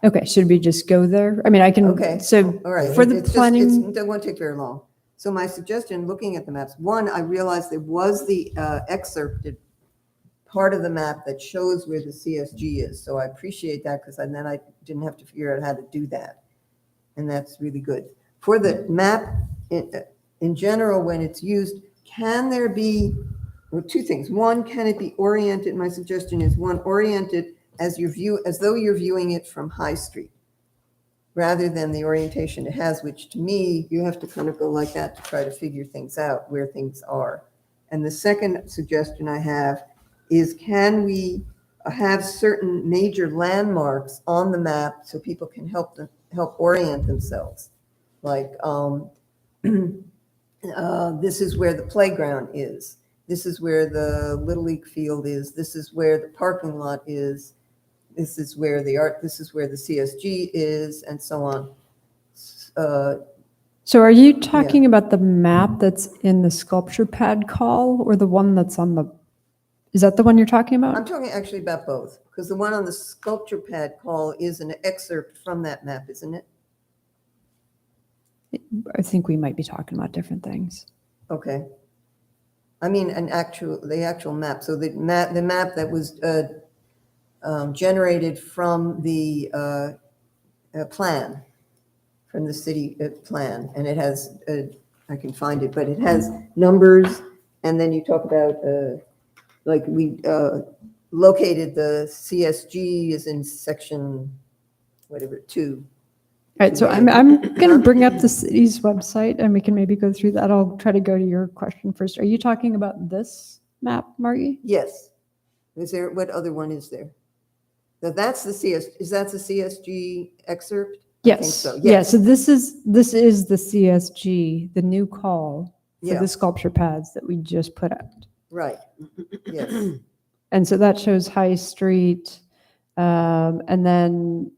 Okay, should we just go there? I mean, I can, Okay. so All right. for the it's planning, it won't take very long. So my suggestion, looking at the maps, one, I realized there was the excerpted part of the map that shows where the CSG is. So I appreciate that because then I didn't have to figure out how to do that. And that's really good. For the map in general, when it's used, can there be, well, two things. One, can it be oriented? My suggestion is one, oriented as though you're viewing it from High Street, rather than the orientation it has, which to me, you have to kind of go like that to try to figure things out where things are. And the second suggestion I have is, can we have certain major landmarks on the map so people can help orient themselves? Like, this is where the playground is. This is where the Little League field is. This is where the parking lot is. this is where this is where the CSG is, and so on. So are you talking about the map that's in the sculpture pad call or the one that's on the, is that the one you're talking I'm about? talking actually about both, because the one on the sculpture pad call is an excerpt from that map, isn't it? I think we might be talking about different things. Okay. I mean, the actual map. So the map that was generated from the plan, from the city plan, and it has, I can find it, but it has numbers, and then you talk about, like we located the CSG is in section, whatever, 2. All right, so I'm going to bring up the city's website and we can maybe go through that. I'll try to go to your question first. Are you talking about this map, Margie? Yes. What other one is there? That's the is that the CSG excerpt? I think Yes. so. Yeah, Yes. so this is the CSG, the new call for Yeah. the sculpture pads that we just put out. Right. Yes. And so that shows High Street. And then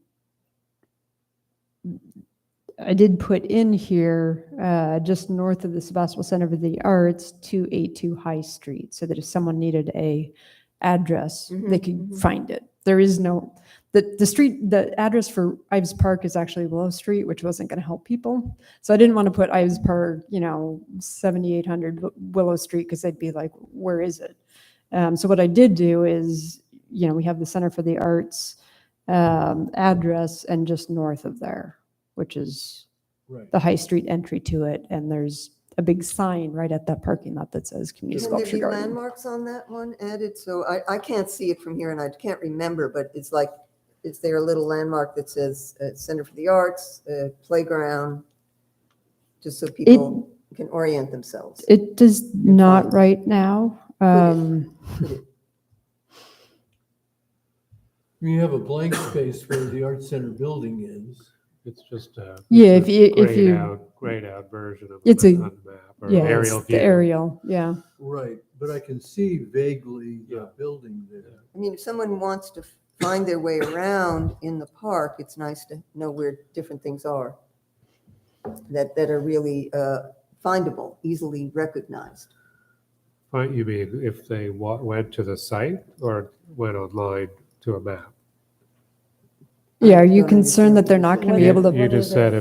I did put in here, just north of the Sebastopol Center for the Arts, 282 High Street, so that if someone needed a address, they could find it. There is no, the address for Ives Park is actually Willow Street, which wasn't going to help people. So I didn't want to put Ives Park, 7800 Willow Street, because they'd be like, where is it? So what I did do is, we have the Center for the Arts address and just north of there, which is Right. the High Street entry to it. And there's a big sign right at that parking lot that says Community Can there Sculpture be Garden. landmarks on that one added? So I can't see it from here and I can't remember, but it's like, is there a little landmark that says Center for the Arts, playground, just so people can orient themselves? It does not fine. right now. Could it? You have a blank space where the Art Center building is. It's just a. Yeah, it's if a you- grayed out version of It's a a- map or Yeah, aerial it's view. the aerial, yeah. Right, but I can see vaguely the building there. I mean, if someone wants to find their way around in the park, it's nice to know where different things are that are really findable, easily recognized. You mean if they went to the site or went online to a map? Yeah, are you Don't concerned that understand they're what not you're going to be saying. able to? You What just is said it?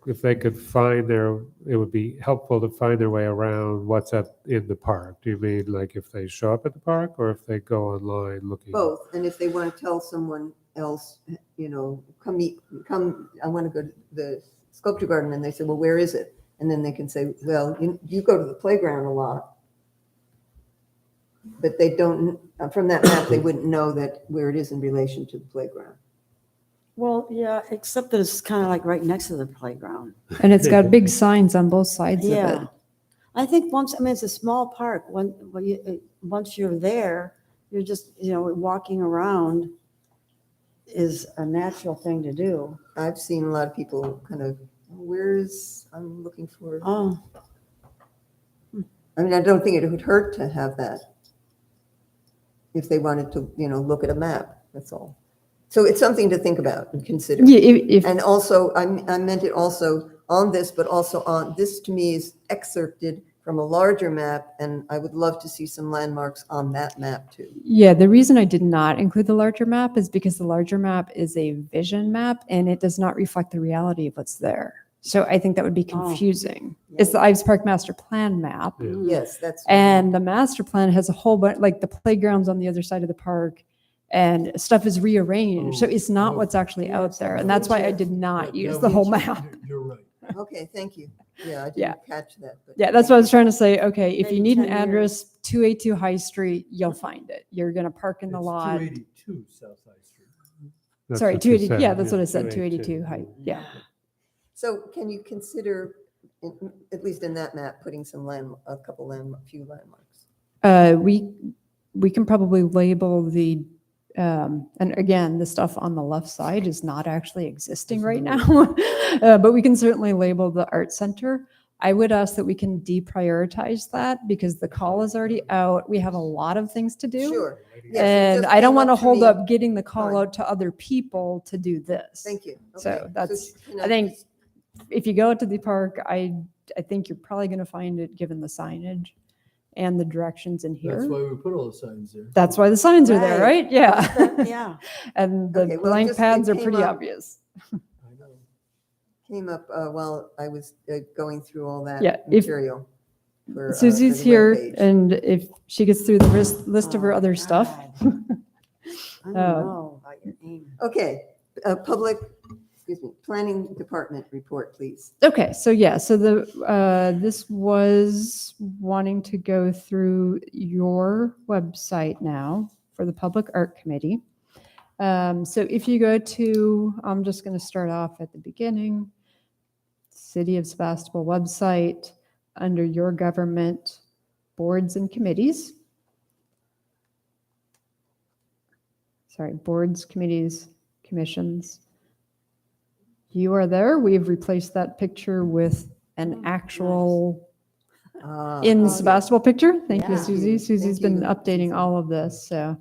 if they could find it would be helpful to find their way around what's in the park. Do you mean like if they show up at the park or if they go online looking? Both, and if they want to tell someone else, come, I want to go to the sculpture garden, and they say, well, where is it? And then they can say, well, you go to the playground a lot. But they don't, from that map, they wouldn't know that where it is in relation to the playground. Well, yeah, except that it's kind of like right next to the playground. And it's got big signs on both sides of Yeah. it. I think it's a small park. Once you're there, you're just, walking around is a natural thing to do. I've seen a lot of people kind of, I'm looking for, Oh, I mean, I don't think it would hurt to have that if they wanted to, look at a map, that's all. So it's something to think about and consider. Yeah, if And also, I meant it also on this, but also on, this to me is excerpted from a larger map, and I would love to see some landmarks on that map too. Yeah, the reason I did not include the larger map is because the larger map is a vision map and it does not reflect the reality of what's there. So I think that would be Oh. confusing. It's the Ives Park Master Plan map. Yeah. Yes, that's. And the master plan has a whole bunch, like the playgrounds on the other side of the park and stuff is rearranged. So it's not Oh, what's actually yeah, out there. And that's why I did not use the whole map. You're right. Okay, thank you. Yeah, I Yeah. didn't catch that. But Yeah, that's what I was trying to say. Okay, if you Maybe need an 10 years. address, 282 High Street, you'll find it. You're going to park in the It's lot. 282 South High Street. That's Sorry, what you 280. said, Yeah, that's what I said. 282 High. Yeah. So can you consider, at least in that map, putting few landmarks? We can probably label the, and again, the stuff on the left side is not actually existing right now, but we can certainly label the art center. I would ask that we can deprioritize that because the call is already out. We have a lot of things to do. Sure. Yes, it And just I don't came want to up hold me. up getting the call Fine. out to other people to do this. Thank you. So Okay. that's, can I think just- if you go to the park, I think you're probably going to find it given the signage and the directions in That's here. why we put all the signs there. That's why the signs are there, Right. right? Yeah. Yeah. And the Okay, well, blank just- it pads are came pretty up- obvious. I know. Came up while I was going through all that Yeah, if- material. for Susie's the here, webpage. and if she gets through the list of her Oh, other stuff. God. I don't Um, know about your name. Okay, planning department report, please. Okay, so yeah, so this was wanting to go through your website now for the Public Art Committee. So if you go to, I'm just going to start off at the beginning, City of Sebastopol website, under your government boards and committees. Sorry, boards, committees, commissions. You are there. We've replaced that picture with an Oh, actual In in Sebastopol picture. Thank you, Yeah. Susie. Susie's Thank been you, updating Susie. all of this. So,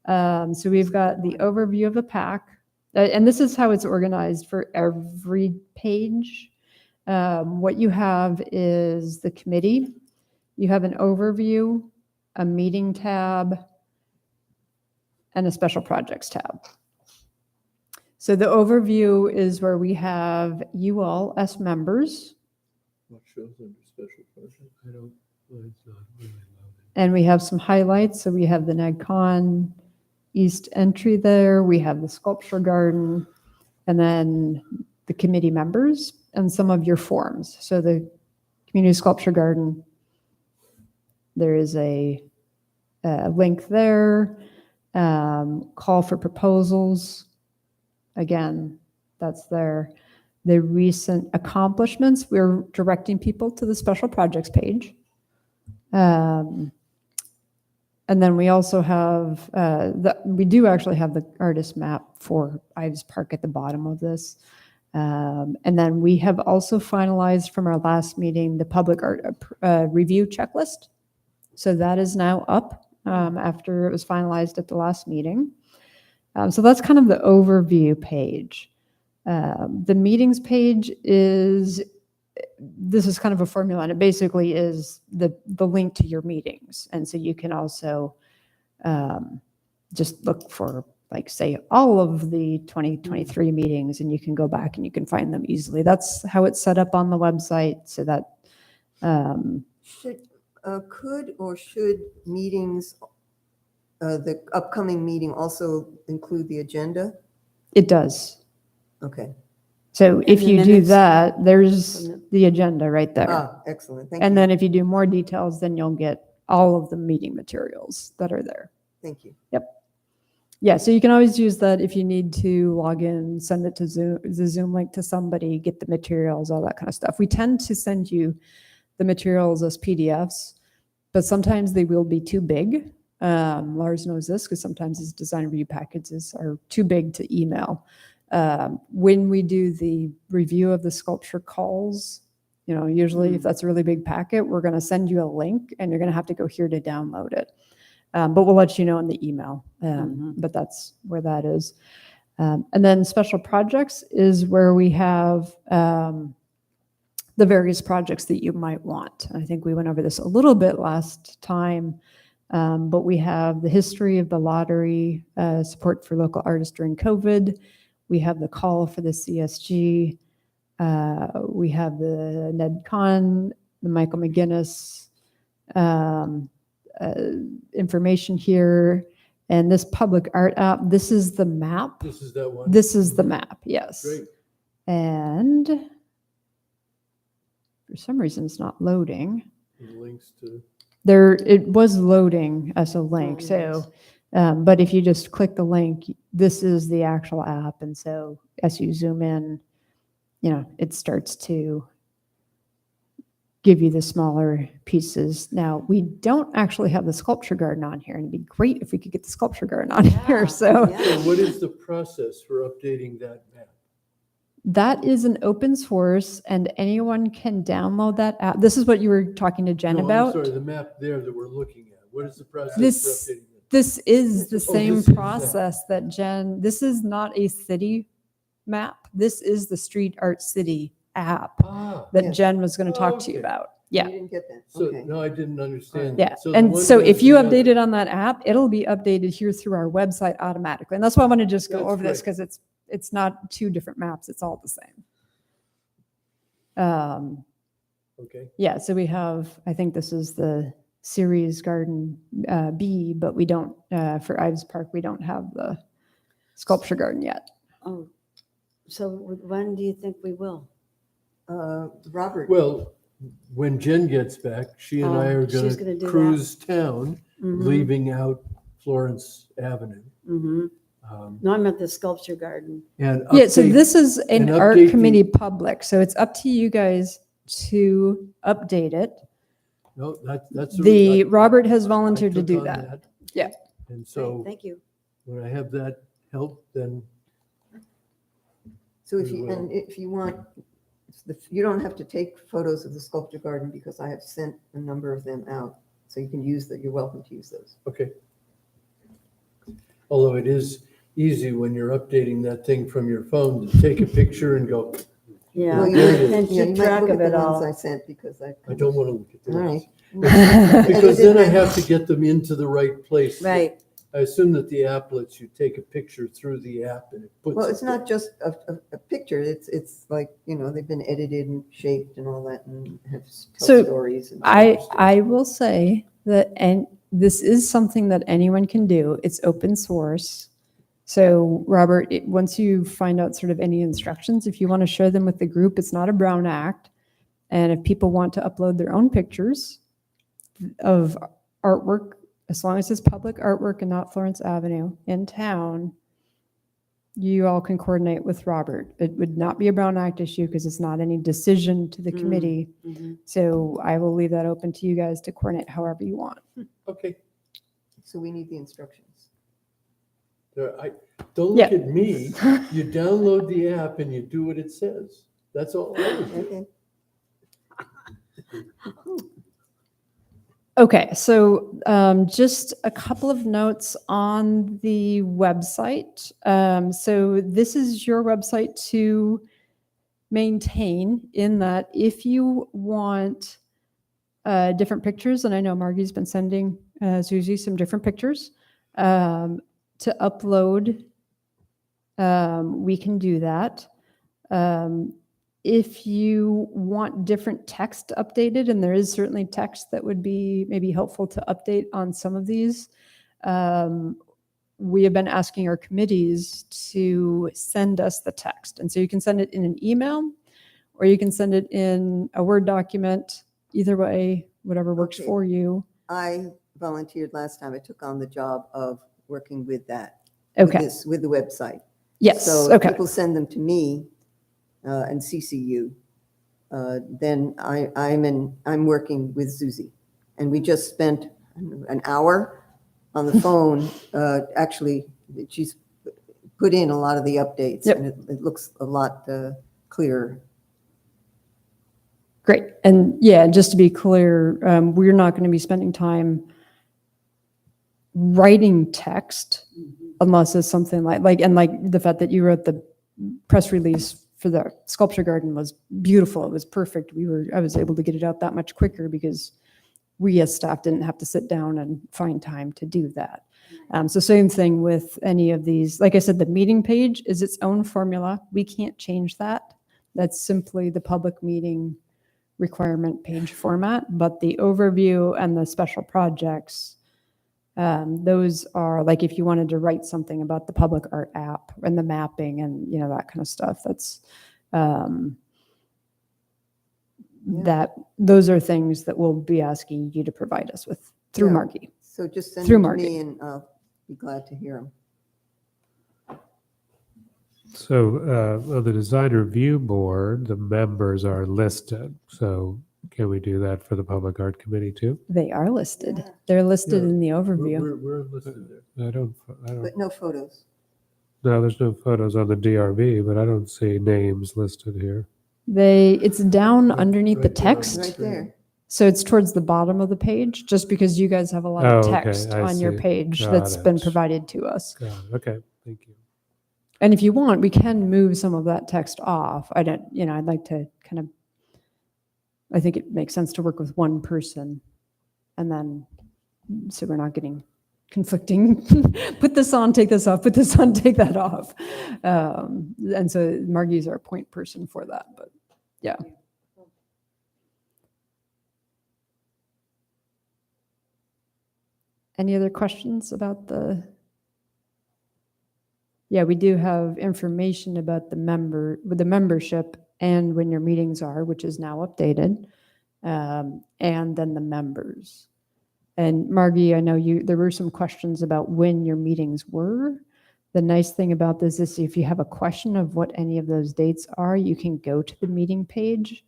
so we've got the overview of the pack, and this is how it's organized for every page. What you have is the committee. You have an overview, a meeting tab, and a special projects tab. So the overview is where we have you all as members, What shows under special project? I don't, well, it's not really loaded. and we have some highlights. So we have the NAGCon East entry there. We have the sculpture garden, and then the committee members and some of your forms. So the community sculpture garden, there is a link there. Call for proposals. Again, that's there. The recent accomplishments, we're directing people to the special projects page. And then we also have, we do actually have the artist map for Ives Park at the bottom of this. And then we have also finalized from our last meeting, the public art review checklist. So that is now up after it was finalized at the last meeting. So that's kind of the overview page. The meetings page is, this is kind of a formula, and it basically is the link to your meetings. And so you can also just look for, like, say, all of the 2023 meetings, and you can go back and you can find them easily. That's how it's set up on the website, so that Could or should meetings, the upcoming meeting also include the agenda? it does. Okay. So if the you do minutes that, there's from the agenda right there. Ah, excellent. Thank you. And then if you do more details, then you'll get all of the meeting materials that are there. Thank you. Yeah, so you can always use that if you need to log in, send it to Zoom, the Zoom link to somebody, get the materials, all that kind of stuff. We tend to send you the materials as PDFs, but sometimes they will be too big. Lars knows this because sometimes his design review packages are too big to email. When we do the review of the sculpture calls, usually if that's a really big packet, we're going to send you a link and you're going to have to go here to download it. But we'll let you know in the email. But that's where that is. And then special projects is where we have the various projects that you might want. I think we went over this a little bit last time, but we have the history of the lottery, support for local artists during COVID. We have the call for the CSG. We have the NedCon, the Michael McGinnis information here, and this public art app. This is the map. This is that one? This is the map, yes. Great. And for some reason, it's not loading. The links to, There, it was loading as a link. Oh, So, but if you just click the link, this is the actual app. And so as you zoom in, it starts to give you the smaller pieces. Now, we don't actually have the sculpture garden on here, and it'd be great if we could get the sculpture garden on Yeah, here. So, yeah. so what is the process for updating that map? That is an open source and anyone can download that app. This is what you were talking to Jen No, I'm about. sorry, the map there that we're looking at. What is the process for This, updating it? this is the Oh, same this is that. process that Jen, this is not a city map. This is the Street Art City app Ah, that Yes. Jen was going to talk to Okay. you about. You Yeah. didn't get that? so, Okay. no, I didn't understand. Yeah. So the And one so does if you the other. update it on that app, it'll be updated here through our website automatically. And that's why I want to just go That's over this great. because it's not two different maps. It's all the same. Okay, Yeah, so we have, I think this is the Ceres Garden B, but we don't, for Ives Park, we don't have the sculpture garden yet. Oh, so when do you think we will? Robert, well, when Jen gets back, she and I Oh, are she's gonna gonna do that. cruise town, Mhm, leaving out Florence Avenue. mhm. No, I'm at the sculpture garden. And Yeah, so update- this is an and art update the- committee public, so it's up to you guys to update it. No, that's. Robert has I volunteered to took do on that. Yeah. And Great, so thank you. when I have that help, then so if we you, will. and if you want, you don't have to take photos of the sculpture garden because I have sent a number of them out. So you can use that, you're welcome to use those. okay. Although it is easy when you're updating that thing from your phone to take a picture and go, Yeah, Well, you there it might- is. and yeah, keep you might track look of at it the ones all. I sent because I. I don't want to look at All those. right. Because then I have to get them into the right place. Right, I assume that the app lets you take a picture through the app and it puts. Well, it it's not just a picture, it's like, they've been edited and shaped and all that and have tell So, stories. And I will say that, and this is something that anyone can do. It's open source. So Robert, once you find out sort of any instructions, if you want to share them with the group, it's not a Brown Act. And if people want to upload their own pictures of artwork, as long as it's public artwork and not Florence Avenue in town, you all can coordinate with Robert. It would not be a Brown Act issue because it's not any decision to the Mm. committee. mhm. So I will leave that open to you guys to coordinate however you want. Okay. So we need the instructions. Don't Yeah. look at me. You download the app and you do what it says. That's all I would do. Okay. Okay, so just a couple of notes on the website. So this is your website to maintain, in that if you want different pictures, and I know Margie's been sending Susie some different pictures to upload, we can do that. If you want different text updated, and there is certainly text that would be maybe helpful to update on some of these, we have been asking our committees to send us the text. And so you can send it in an email, or you can send it in a Word document. Either way, whatever works Okay. for you. I volunteered last time. I took on the job of working with that. with Okay. this, with the website. Yes. So if Okay. people send them to me and CC you, then I'm working with Susie. And we just spent an hour on the phone. Actually, she's put in a lot of the updates. Yep. And it looks a lot clearer. Great. And yeah, just to be clear, we're not going to be spending time writing text unless it's something like the fact that you wrote the press release for the sculpture garden was beautiful. It was perfect. I was able to get it out that much quicker because we as staff didn't have to sit down and find time to do that. So same thing with any of these. Like I said, the meeting page is its own formula. We can't change that. That's simply the public meeting requirement page format, but the overview and the special projects, those are like if you wanted to write something about the public art app and the mapping and that kind of stuff. That's those are things that we'll be asking you to provide us with through Yeah. Margie. So just send Through them to Margie. me and I'll be glad to hear them. So on the design review board, the members are listed. So can we do that for the public art committee too? They are listed. Yeah. They're listed Yeah. in the overview. We're listed there. I don't, But no photos. No, there's no photos on the DRB, but I don't see names listed here. It's down Right- underneath the right there on the text. Right there. So it's towards the bottom of the page, just because you guys have a lot Oh, of okay, text I on your see. page Got that's been it. provided to us. Got it. Okay, thank you. And if you want, we can move some of that text off. I'd like to I think it makes sense to work with one person and then, so we're not getting conflicting, put this on, take this off, put this on, take that off. And so Margie's our point person for that, but yeah. Any other questions about Yeah, we do have information about the membership and when your meetings are, which is now updated, and then the members. And Margie, I know there were some questions about when your meetings were. The nice thing about this is if you have a question of what any of those dates are, you can go to the meeting page.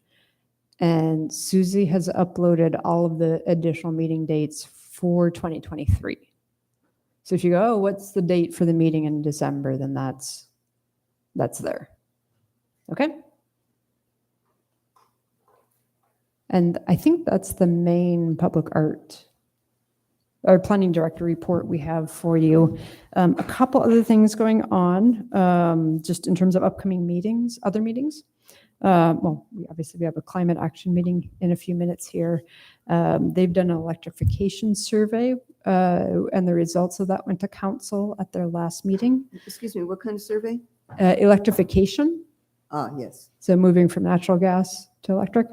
And Susie has uploaded all of the additional meeting dates for 2023. So if you go, oh, what's the date for the meeting in December, then that's there. Okay? And I think that's the main public art or planning director report we have for you. A couple other things going on, just in terms of upcoming meetings, other meetings. Well, we have a climate action meeting in a few minutes here. They've done an electrification survey, and the results of that went to council at their last meeting. Excuse me, what kind of survey? Electrification, Ah, yes. so moving from natural gas to electric,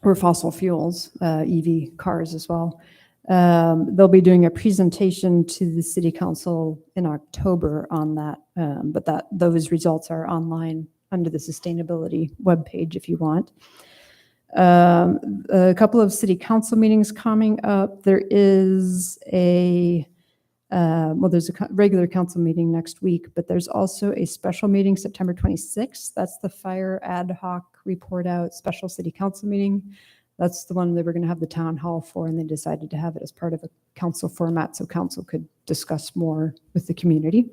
or fossil fuels, EV cars as well. They'll be doing a presentation to the city council in October on that, but those results are online under the sustainability webpage if you want. A couple of city council meetings coming up. There is there's a regular council meeting next week, but there's also a special meeting September 26th. That's the fire ad hoc report out special city council meeting. That's the one they were going to have the town hall for, and they decided to have it as part of a council format so council could discuss more with the community.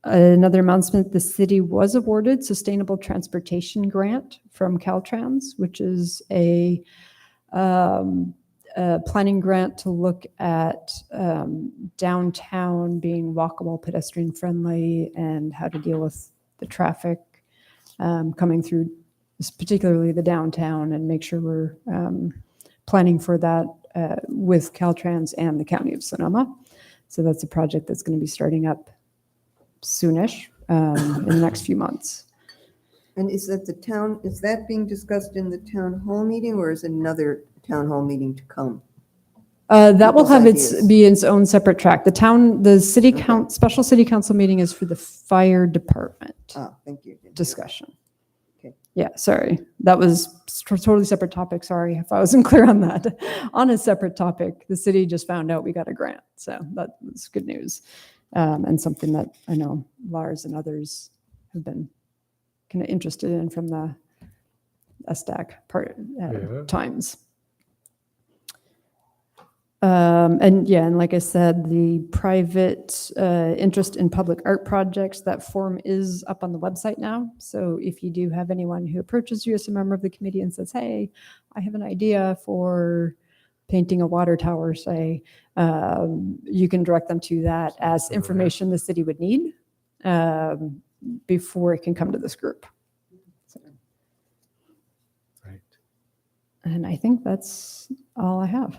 Another announcement, the city was awarded Sustainable Transportation Grant from Caltrans, which is a planning grant to look at downtown being walkable, pedestrian friendly, and how to deal with the traffic coming through, particularly the downtown, and make sure we're planning for that with Caltrans and the County of Sonoma. So that's a project that's going to be starting up soonish in the next few months. And is that being discussed in the town hall meeting, or is it another town hall meeting to come? That will have Ideas. be its own separate track. The city special city council meeting is for the fire department Ah, thank you. discussion. Okay. Yeah, sorry. That was totally separate topic. Sorry if I wasn't clear on that. On a separate topic, the city just found out we got a grant. So that's good news. And something that I know Lars and others have been kind of interested in from the SDAC times. And like I said, the private interest in public art projects, that form is up on the website now. So if you do have anyone who approaches you as a member of the committee and says, hey, I have an idea for painting a water tower, say, you can direct them to that as information the city would need before it can come to this group. So, Right. and I think that's all I have.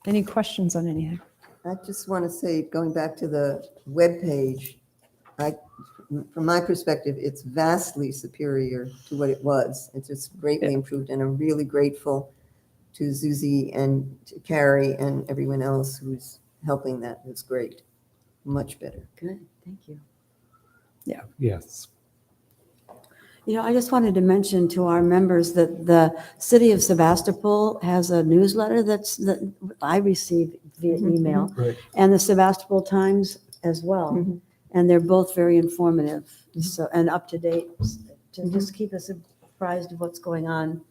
Any questions on anything? I just want to say, going back to the webpage, from my perspective, it's vastly superior to what it was. It's just greatly improved, and I'm really grateful to Susie and to Carrie and everyone else who's helping that. It's great. Much better. Good, thank you. Yes. I just wanted to mention to our members that the city of Sebastopol has a newsletter that I received via email, Right. and the Sebastopol Times as well. Mhm. And they're both very informative, so, and up to date, to just keep us apprised of what's going on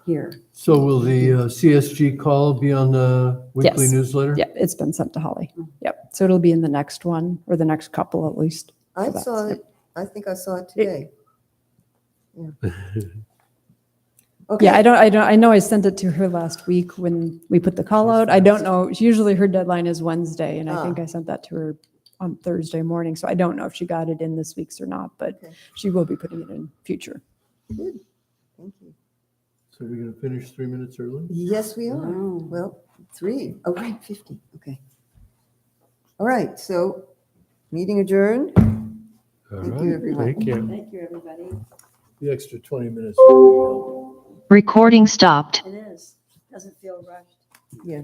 here. So will the CSG call be on the weekly Yes. newsletter? Yeah, it's been sent to Holly. Yep. So it'll be in the next one, or the next couple at least. I for that. saw Yep. it, I think I saw it today. Yeah. Okay. Yeah, I know I sent it to her last week when we put the call out. I don't know, usually her deadline is Wednesday, and I think Ah. I sent that to her on Thursday morning, so I don't know if she got it in this week's or not, but Okay. she will be putting it in future. Good. Thank you. So we're going to finish 3 minutes early? Yes, we are. Wow. Well, 3. Oh, right, 50. Okay. All right, so meeting adjourned. All Thank right, you, everyone. Thank you. Thank you, everybody. The extra 20 minutes will be helpful. Recording stopped. It is, doesn't feel rushed. Yeah.